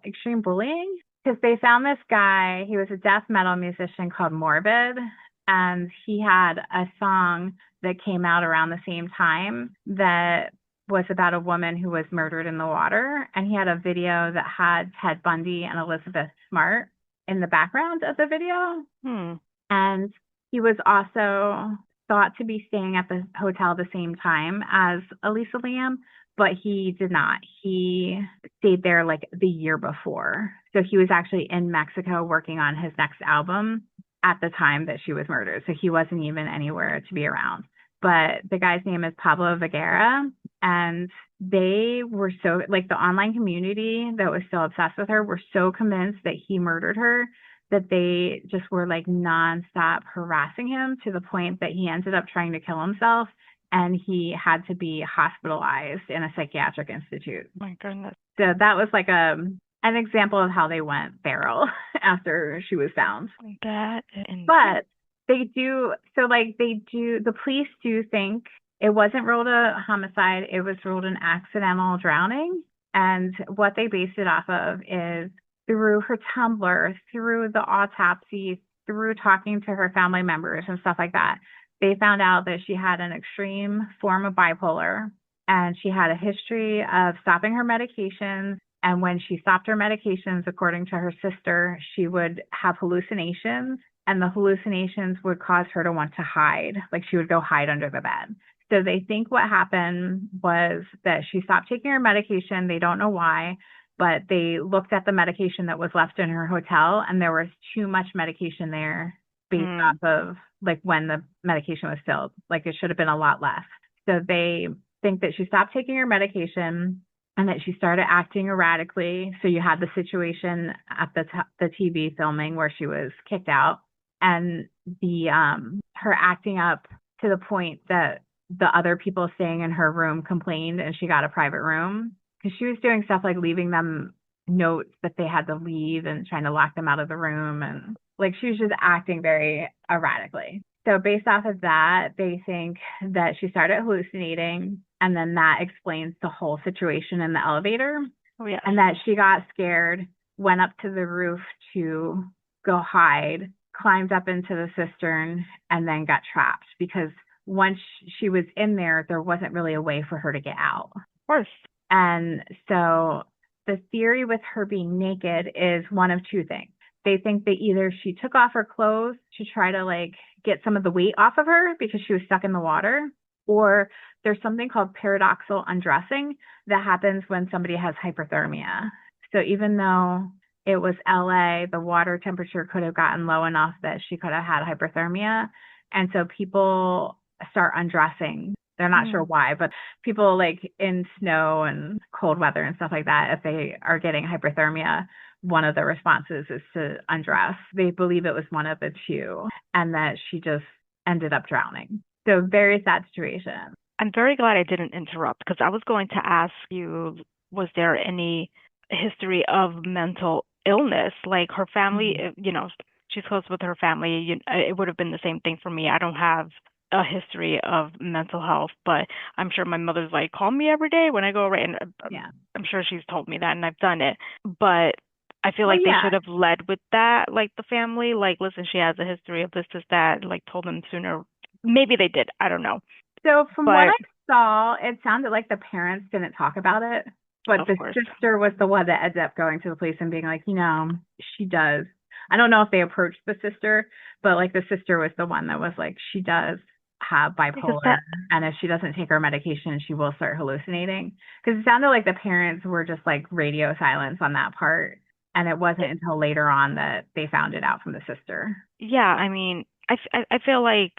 extreme bullying. Because they found this guy, he was a death metal musician called Morbid, and he had a song that came out around the same time that was about a woman who was murdered in the water. And he had a video that had Ted Bundy and Elizabeth Smart in the background of the video. And he was also thought to be staying at the hotel the same time as Elisa Lam, but he did not. He stayed there like the year before. So he was actually in Mexico working on his next album at the time that she was murdered. So he wasn't even anywhere to be around. But the guy's name is Pablo Vergara. And they were so, like the online community that was still obsessed with her were so convinced that he murdered her that they just were like nonstop harassing him to the point that he ended up trying to kill himself and he had to be hospitalized in a psychiatric institute. My goodness. So that was like an example of how they went feral after she was found. That But they do, so like the police do think it wasn't ruled a homicide, it was ruled an accidental drowning. And what they based it off of is through her Tumblr, through the autopsy, through talking to her family members and stuff like that. They found out that she had an extreme form of bipolar and she had a history of stopping her medications. And when she stopped her medications, according to her sister, she would have hallucinations and the hallucinations would cause her to want to hide. Like she would go hide under the bed. So they think what happened was that she stopped taking her medication. They don't know why, but they looked at the medication that was left in her hotel and there was too much medication there based off of like when the medication was filled. Like it should have been a lot less. So they think that she stopped taking her medication and that she started acting erratically. So you had the situation at the TV filming where she was kicked out and the her acting up to the point that the other people staying in her room complained and she got a private room because she was doing stuff like leaving them notes that they had to leave and trying to lock them out of the room. And like she was just acting very erratically. So based off of that, they think that she started hallucinating and then that explains the whole situation in the elevator. Oh, yeah. And that she got scared, went up to the roof to go hide, climbed up into the cistern, and then got trapped because once she was in there, there wasn't really a way for her to get out. Of course. And so the theory with her being naked is one of two things. They think that either she took off her clothes to try to like get some of the weight off of her because she was stuck in the water, or there's something called paradoxal undressing that happens when somebody has hyperthermia. So even though it was LA, the water temperature could have gotten low enough that she could have had hyperthermia. And so people start undressing. They're not sure why, but people like in snow and cold weather and stuff like that, if they are getting hyperthermia, one of the responses is to undress. They believe it was one of the two and that she just ended up drowning. So very sad situation. I'm very glad I didn't interrupt because I was going to ask you, was there any history of mental illness? Like her family, Mhm. she's close with her family. It would have been the same thing for me. I don't have a history of mental health, but I'm sure my mother's like, call me every day when I go away. And Yeah. I'm sure she's told me that and I've done it. But I feel Well, like they yeah. should have led with that, like the family, like, listen, she has a history of this, that, like told them sooner. Maybe they did. I don't know. So from what But I saw, it sounded like the parents didn't talk about it, but of the course. sister was the one that ended up going to the police and being like, she does. I don't know if they approached the sister, but like the sister was the one that was like, she does have Because bipolar, that, and if she doesn't take her medication, she will start hallucinating. Because it sounded like the parents were just like radio silence on that part, and it wasn't until later on that they found it out from the sister. yeah, I mean, I feel like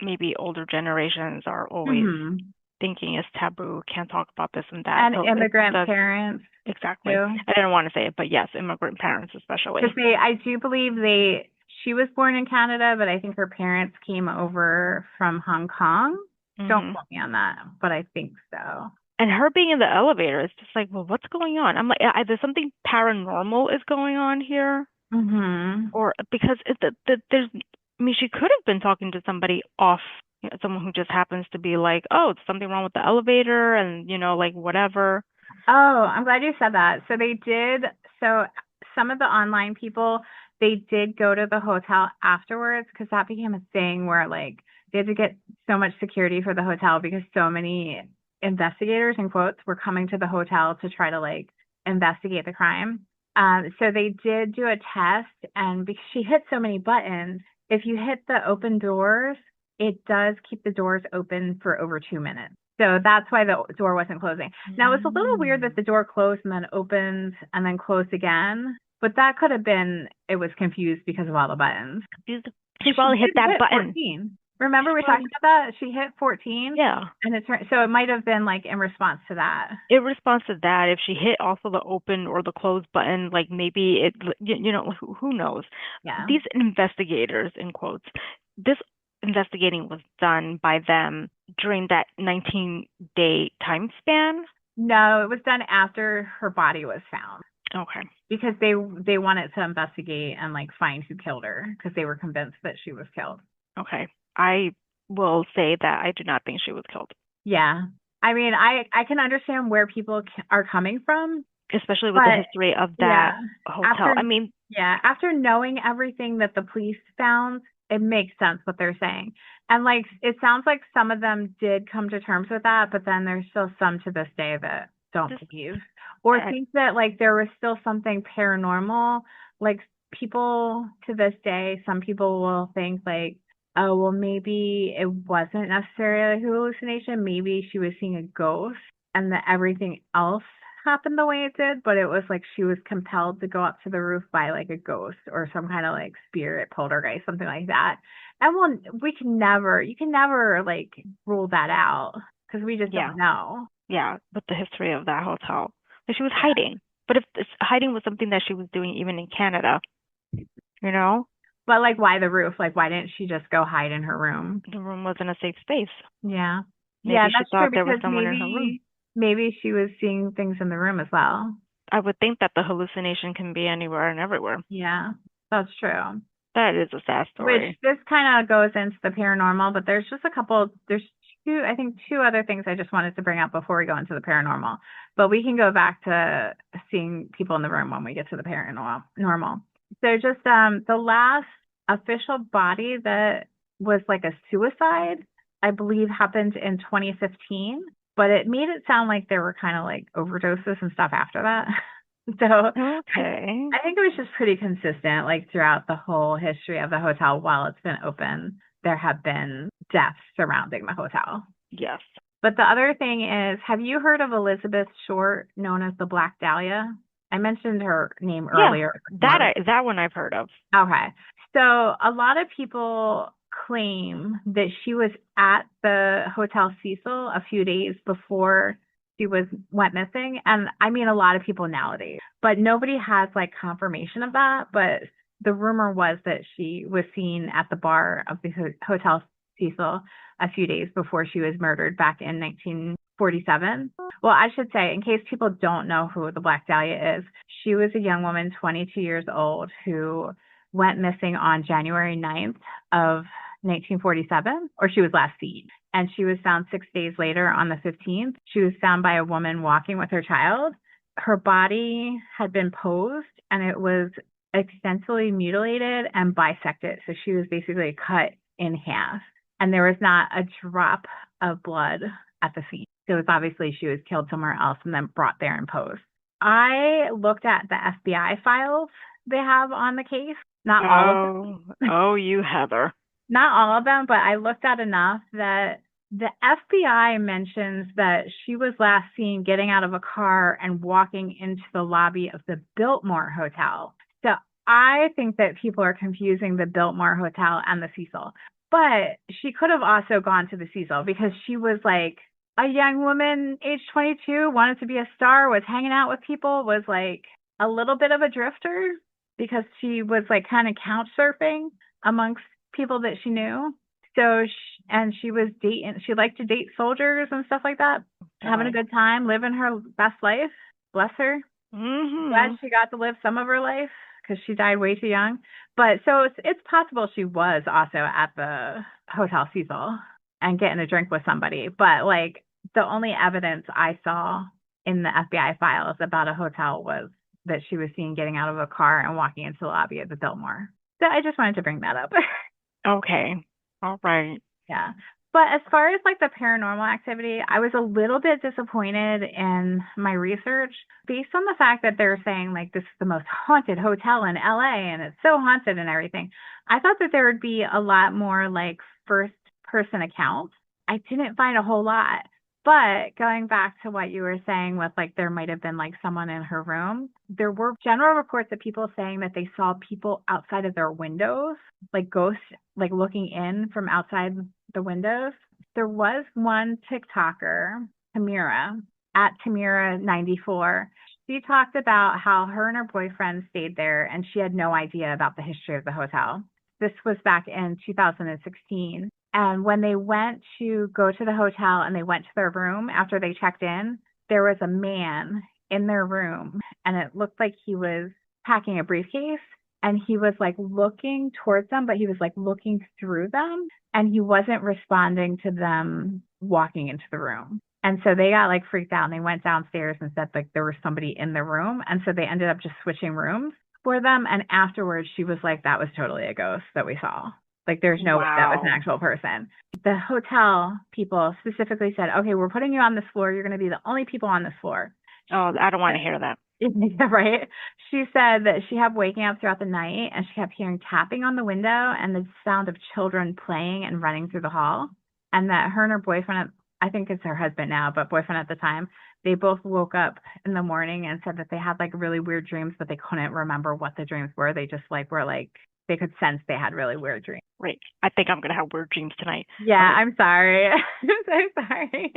maybe older generations are always Hmm. thinking it's taboo, can't talk about this and that. And So it immigrant does, parents exactly. too. I didn't want to say it, but yes, immigrant parents Because especially. I do believe she was born in Canada, but I think her parents came over from Hong Kong. Don't Hmm. quote me on that, but I think so. And her being in the elevator is just like, well, what's going on? I'm like, either something paranormal is going on here, Hmm. or because there's, I mean, she could have been talking to somebody off, someone who just happens to be like, oh, there's something wrong with the elevator, and like whatever. Oh, I'm glad you said that. So they did. So some of the online people, they did go to the hotel afterwards because that became a thing where like they had to get so much security for the hotel because so many investigators in quotes were coming to the hotel to try to like investigate the crime. So they did do a test, and because she hit so many buttons, if you hit the open doors, it does keep the doors open for over 2 minutes. So that's why the door wasn't closing. Now it's a little weird that Mm. the door closed and then opened and then closed again, but that could have been it was confused because of all the buttons. She's, she Because she probably hit did that hit button. 14. Remember She we talked probably, about that? She hit 14 yeah. and so it might have been like in response to that. In response to that, if she hit also the open or the close button, like maybe it, who knows? Yeah. These investigators, in quotes, this investigating was done by them during that 19-day time span. No, it was done after her body was found Okay. because they wanted to investigate and like find who killed her because they were convinced that she was killed. Okay. I will say that I do not think she was killed, Yeah. I mean, I can understand where people are coming from, especially with the but history of that yeah, hotel. after I mean, after knowing everything that the police found, it makes sense what they're saying. And like it sounds like some of them did come to terms with that, but then there's still some to this day that don't this, believe or I, think that like there was still something paranormal. Like people to this day, some people will think like, oh, well, maybe it wasn't necessarily a hallucination. Maybe she was seeing a ghost and that everything else happened the way it did, but it was like she was compelled to go up to the roof by like a ghost or some kind of like spirit poltergeist, something like that. And you can never like rule that out because we just yeah, don't know. yeah, with the history of that hotel. But she was Yeah. hiding. But if this hiding was something that she was doing even in Canada, you know, But like, why the roof? Like, why didn't she just go hide in her room? the room wasn't a safe space. Yeah. Yeah, Maybe she that's true thought there was because someone in her room. maybe she was seeing things in the room as well. I would think that the hallucination can be anywhere and everywhere. Yeah, that's true. That is a sad Which story. this kind of goes into the paranormal, but there's I think two other things I just wanted to bring up before we go into the paranormal. But we can go back to seeing people in the room when we get to the paranormal. Normal. So just the last official body that was like a suicide, I believe happened in 2015, but it made it sound like there were kind of like overdoses and stuff after that. So Okay. I think it was just pretty consistent, like throughout the whole history of the hotel while it's been open, there have been deaths surrounding the hotel. Yes. But the other thing is, have you heard of Elizabeth Short, known as the Black Dahlia? I mentioned her name Yeah. earlier. That one I've heard of. Okay. So a lot of people claim that she was at the Hotel Cecil a few days before she went missing. And I mean, a lot of people nowadays, but nobody has like confirmation of that. But the rumor was that she was seen at the bar of the Hotel Cecil a few days before she was murdered back in 1947. Well, I should say, in case people don't know who the Black Dahlia is, she was a young woman, 22 years old, who went missing on January 9th of 1947, or she was last seen. And she was found 6 days later on the 15th. She was found by a woman walking with her child. Her body had been posed and it was extensively mutilated and bisected. So she was basically cut in half. And there was not a drop of blood at the scene. So it was obviously she was killed somewhere else and then brought there and posed. I looked at the FBI files they have on the case. Not all of Oh, oh, you Heather. not all of them, but I looked at enough that the FBI mentions that she was last seen getting out of a car and walking into the lobby of the Biltmore Hotel. So I think that people are confusing the Biltmore Hotel and the Cecil. But she could have also gone to the Cecil because she was like a young woman, age 22, wanted to be a star, was hanging out with people, was like a little bit of a drifter because she was like kind of couch surfing amongst people that she knew. So, and she was dating, she liked to date soldiers and stuff like that, having a good time, living her best life. Bless her. Glad she got to live some of her life because she died way too young. But so it's possible she was also at the Hotel Cecil and getting a drink with somebody. But like the only evidence I saw in the FBI files about a hotel was that she was seen getting out of a car and walking into the lobby of the Biltmore. So I just wanted to bring that up. Okay. All right. Yeah. But as far as like the paranormal activity, I was a little bit disappointed in my research based on the fact that they're saying like this is the most haunted hotel in LA and it's so haunted and everything. I thought that there would be a lot more like first person accounts. I didn't find a whole lot. But going back to what you were saying with like there might have been like someone in her room, there were general reports of people saying that they saw people outside of their windows, like ghosts, like looking in from outside the windows. There was one TikToker, Tamira, at Tamira94. She talked about how her and her boyfriend stayed there and she had no idea about the history of the hotel. This was back in 2016. And when they went to go to the hotel and they went to their room after they checked in, there was a man in their room and it looked like he was packing a briefcase and he was like looking towards them, but he was like looking through them and he wasn't responding to them walking into the room. And so they got like freaked out and they went downstairs and said like there was somebody in the room. And so they ended up just switching rooms for them. And afterwards, she was like, that was totally a ghost that we saw. Like, there's no way that was an actual person. The hotel people specifically said, okay, we're putting you on this floor. You're going to be the only people on this floor. Oh, I don't want to hear that. Yeah, right. She said that she kept waking up throughout the night and she kept hearing tapping on the window and the sound of children playing and running through the hall. And that her and her boyfriend, I think it's her husband now, but boyfriend at the time, they both woke up in the morning and said that they had like really weird dreams, but they couldn't remember what the dreams were. They just like were like, they could sense they had really weird dreams. Right. I think I'm going to have weird dreams tonight. Yeah, I'm sorry. I'm so sorry.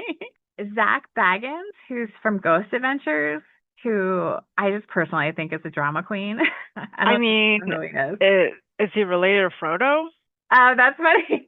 Zach Baggins, who's from Ghost Adventures, who I just personally think is a drama queen. I mean, is he related to Frodo? Oh, that's funny.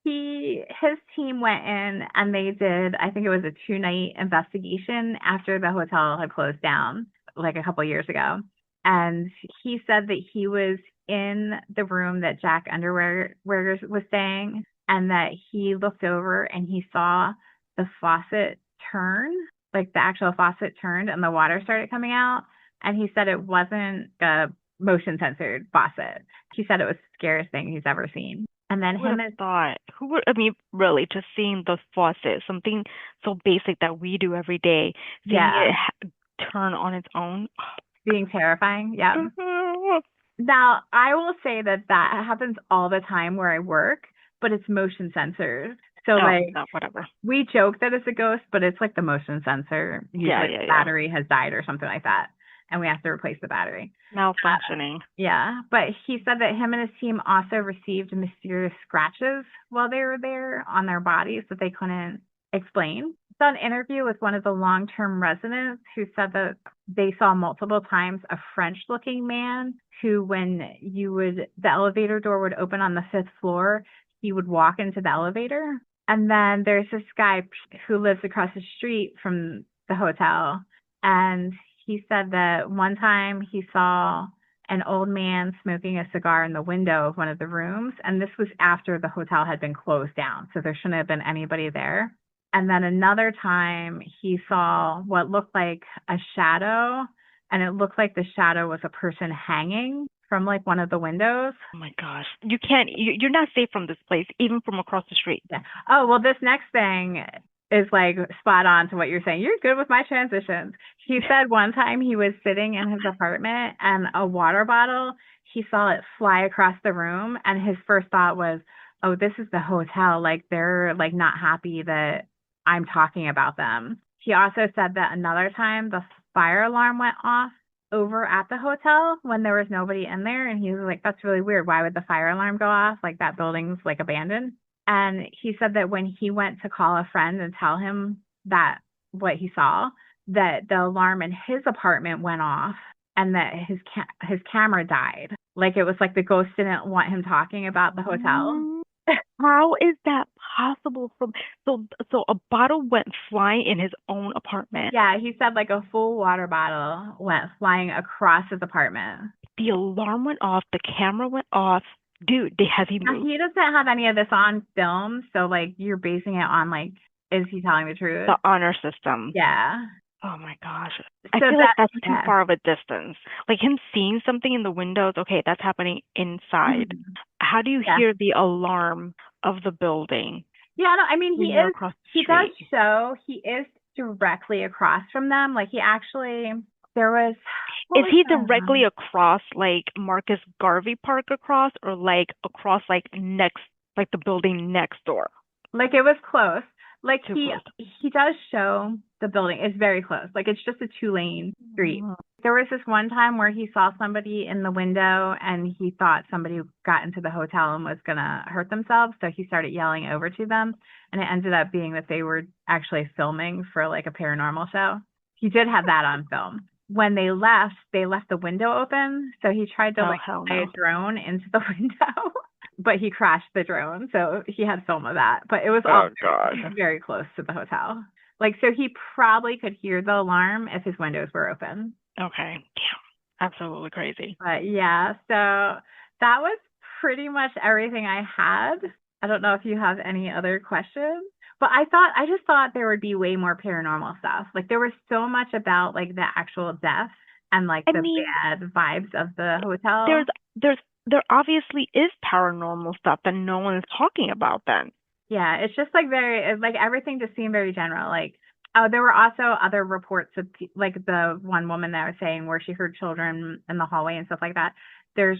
His team went in and they did, I think it was a 2-night investigation after the hotel had closed down like a couple years ago. And he said that he was in the room that Jack Underwear was staying and that he looked over and he saw the faucet turn, like the actual faucet turned and the water started coming out. And he said it wasn't a motion censored faucet. He said it was the scariest thing he's ever seen. And then who would, I mean, really, just seeing the faucet, something so basic that we do every day, seeing it turn on its own. Being terrifying. Yeah. Now, I will say that happens all the time where I work, but it's motion sensors. So whatever. We joke that it's a ghost, but it's like the motion sensor. Usually the battery has died or something like that. And we have to replace the battery. Malfunctioning. Yeah. But he said that him and his team also received mysterious scratches while they were there on their bodies that they couldn't explain. saw an interview with one of the long-term residents who said that they saw multiple times a French-looking man who, when the elevator door would open on the fifth floor, he would walk into the elevator. And then there's this guy who lives across the street from the hotel, and he said that one time he saw an old man smoking a cigar in the window of one of the rooms, and this was after the hotel had been closed down, so there shouldn't have been anybody there. And then another time he saw what looked like a shadow, and it looked like the shadow was a person hanging from like one of the windows. Oh my gosh. You can't, you're not safe from this place, even from across the street. Yeah. Oh, well, this next thing is like spot on to what you're saying. You're good with my transitions. He said one time he was sitting in his apartment and a water bottle, he saw it fly across the room, and his first thought was, oh, this is the hotel. Like, they're like not happy that I'm talking about them. He also said that another time the fire alarm went off over at the hotel when there was nobody in there, and he was like, that's really weird. Why would the fire alarm go off? Like, that building's like abandoned. And he said that when he went to call a friend and tell him that what he saw, that the alarm in his apartment went off and that his camera died. Like, it was like the ghost didn't want him talking about the hotel. How is that possible? So a bottle went flying in his own apartment. Yeah, he said like a full water bottle went flying across his apartment. The alarm went off, the camera went off. Dude, has he Now, moved? he doesn't have any of this on film, so like you're basing it on like, is he telling the truth? The honor system. Yeah. Oh my gosh. I So feel like that's too yeah. far of a distance. Like him seeing something in the windows, okay, that's happening inside. Mhm. How do you hear the alarm of the building? Yeah, no, I mean, He does show he is directly across from them. Like, he actually, there was, Is he directly across like Marcus Garvey Park across, or like across like next, like the building next door? like, it was close. Like, Too he close. he does show the building. It's very close. Like, it's just a 2-lane street. There was this one time where he saw somebody in the window and he thought somebody got into the hotel and was gonna hurt themselves, so he started yelling over to them, and it ended up being that they were actually filming for like a paranormal show. He did have that on film. When they left the window open, so he tried to fly a drone into the window. But he crashed the drone, so he had film of that. But it was all very close to the hotel. Like, so he probably could hear the alarm if his windows were open. Okay. Yeah. Absolutely crazy. But yeah, so that was pretty much everything I had. I don't know if you have any other questions, but I just thought there would be way more paranormal stuff. Like, there was so much about like the actual death and like the bad vibes of the hotel. There obviously is paranormal stuff that no one is talking about then. Yeah, it's just like everything just seemed very general. Like, oh, there were also other reports of like the one woman that was saying where she heard children in the hallway and stuff like that. There's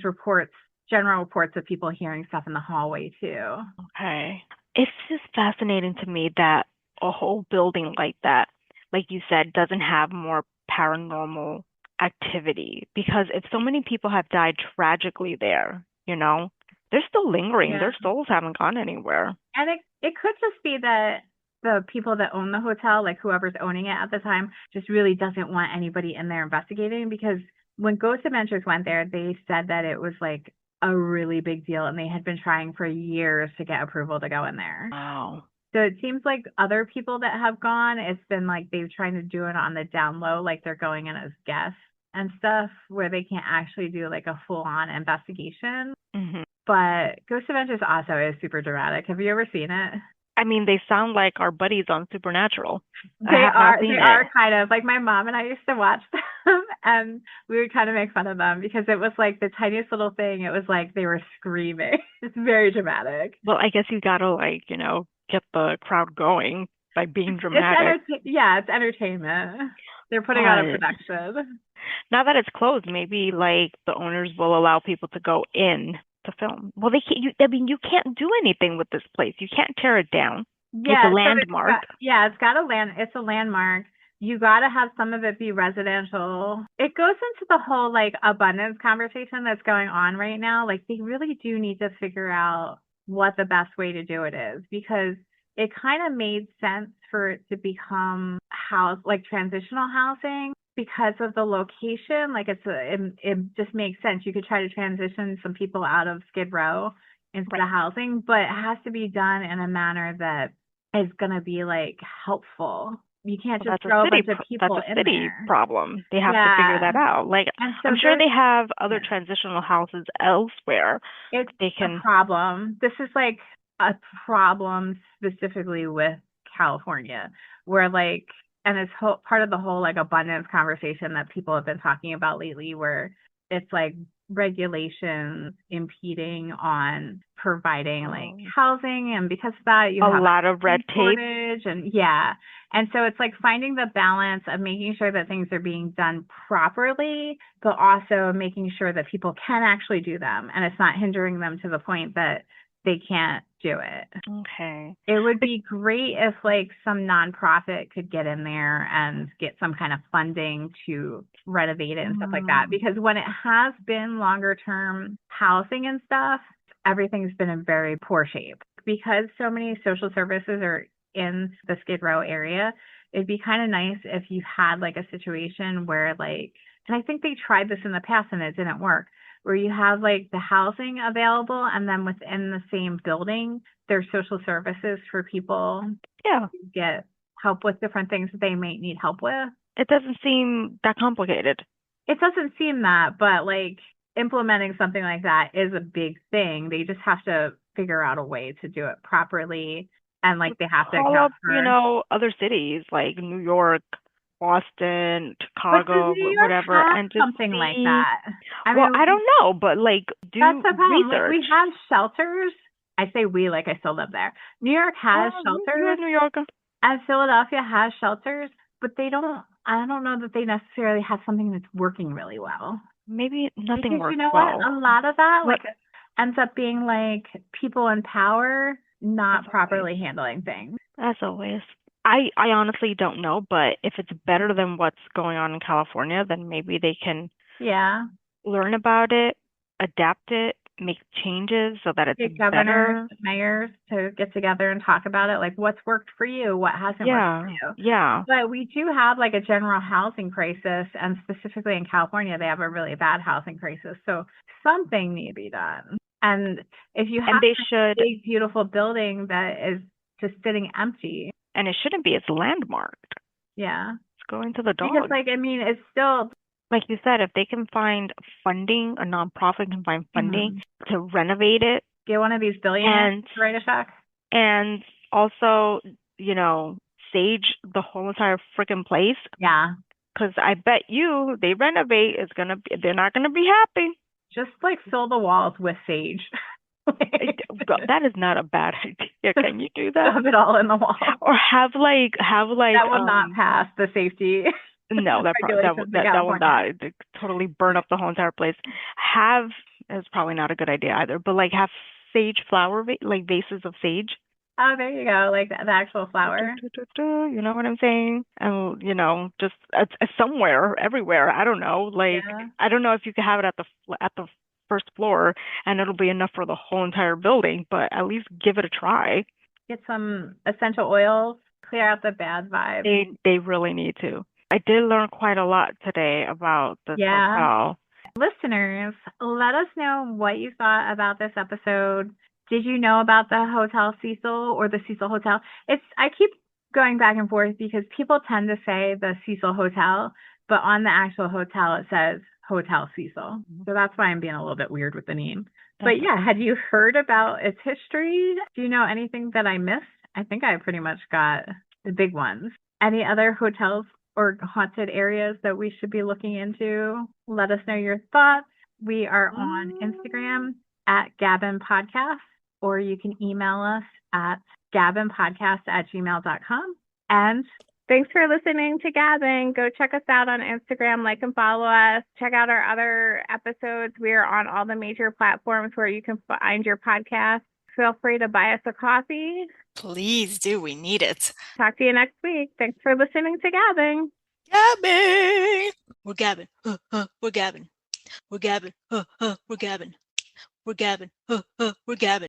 general reports of people hearing stuff in the hallway too. Okay. It's just fascinating to me that a whole building like that, like you said, doesn't have more paranormal activity, because if so many people have died tragically there, they're still lingering. Their souls haven't gone anywhere. And it could just be that the people that own the hotel, like whoever's owning it at the time, just really doesn't want anybody in there investigating, because when Ghost Adventures went there, they said that it was like a really big deal and they had been trying for years to get approval to go in there. Wow. So it seems like other people that have gone, it's been like they're trying to do it on the down low, like they're going in as guests and stuff, where they can't actually do like a full-on investigation. Mm-hmm. But Ghost Adventures also is super dramatic. Have you ever seen it? I mean, they sound like our buddies on Supernatural. They are kind of like, my mom and I used to watch them, and we would kind of make fun of them because it was like the tiniest little thing. It was like they were screaming. It's very dramatic. Well, I guess you gotta get the crowd going by being dramatic. It's entertainment. They're putting on a production. Now that it's closed, maybe like the owners will allow people to go in to film. Well, they can't. You can't do anything with this place. You can't tear it down. Yeah, it's a landmark. It's a landmark. You got to have some of it be residential. It goes into the whole like abundance conversation that's going on right now. Like, they really do need to figure out what the best way to do it is, because it kind of made sense for it to become like transitional housing because of the location. Like it just makes sense. You could try to transition some people out of Skid Row into the Right. housing, but it has to be done in a manner that is going to be like helpful. You can't Well, just throw a bunch of that's people a in city there. problem. They have to figure Yeah. that out. Like, And so I'm sure there's, they have other yeah, transitional houses elsewhere. it's They a can, problem. This is like a problem specifically with California, where like, and it's part of the whole like abundance conversation that people have been talking about lately, where it's like regulations impeding on providing like um, housing, and because of that, you a have lot of a red food tape. shortage, and yeah. And so it's like finding the balance of making sure that things are being done properly, but also making sure that people can actually do them and it's not hindering them to the point that they can't do it. Okay. It would But, be great if like some nonprofit could get in there and get some kind of funding to renovate it and stuff like that. mm, Because when it has been longer term housing and stuff, everything's been in very poor shape. Because so many social services are in the Skid Row area, it'd be kind of nice if you had like a situation where like, and I think they tried this in the past and it didn't work, where you have like the housing available and then within the same building there's social services for people yeah, to get help with different things that they might need help with. it doesn't seem that complicated. It doesn't seem that, but like implementing something like that is a big thing. They just have to figure out a way to do it properly, and like they have to Call account up, for. other cities like New York, Boston, But does Chicago, New York whatever, have and just something like see. that? I Well, mean, I don't know, but like that's do the problem. Like research. we have shelters. I say we like I still live there. New York has You're shelters in New York. and Philadelphia has shelters, but they don't, I don't know that they necessarily have something that's working really well. Maybe nothing Because you works know what? well. A lot of that, What? like, ends up being like people in power As not always. properly handling things. As always. I honestly don't know, but if it's better than what's going on in California, then maybe they can Yeah. learn about it, adapt it, make changes so that it's Get governors, better. mayors to get together and talk about it. Like, what's worked for you? What hasn't worked for Yeah, you? yeah. But we do have like a general housing crisis, and specifically in California, they have a really bad housing crisis. So something need to be done. And if you And have they a should, big, beautiful building that is just sitting empty, and it shouldn't be, it's landmarked. yeah. It's going to the Because dogs. like I mean, it's still Like you said, if they can find funding, a nonprofit can find funding mhm. to renovate it Get one of these billionaires and to write a check. and also, you know, sage the whole entire freaking place. Yeah. Because I bet you they renovate, it's gonna be, they're not gonna be happy. Just like fill the walls with sage. That is not a bad idea. Just Can you do that? shove it all in the wall. Or have like That will not pass the safety no, regulations in that will California. not totally burn up the whole entire place. Have It's probably not a good idea either, but like have sage flower like vases of sage. Oh, there you go. Like the actual flower. You know what I'm saying? And just somewhere, everywhere. I don't know. Like Yeah. I don't know if you could have it at the first floor and it'll be enough for the whole entire building, but at least give it a try. Get some essential oils. Clear out the bad vibes. They really need to. I did learn quite a lot today about this Yeah. hotel. Listeners, let us know what you thought about this episode. Did you know about the Hotel Cecil or the Cecil Hotel? I keep going back and forth because people tend to say the Cecil Hotel, but on the actual hotel it says Hotel Cecil. So that's why I'm being a little bit weird with the name. That's But yeah, had you heard about its history? Do you know anything that I missed? I think I pretty much got the big ones. Any other hotels or haunted areas that we should be looking into? Let us know your thoughts. We are on Instagram at GABbin Podcast, or you can email us at gabbinpodcast@gmail.com. And thanks for listening to GABbin. Go check us out on Instagram, like and follow us. Check out our other episodes. We are on all the major platforms where you can find your podcast. Feel free to buy us a coffee. Please do. We need it. Talk to you next week. Thanks for listening to GABbin. GABbin. We're GABbin. We're GABbin. We're GABbin. We're GABbin. We're GABbin. We're GABbin.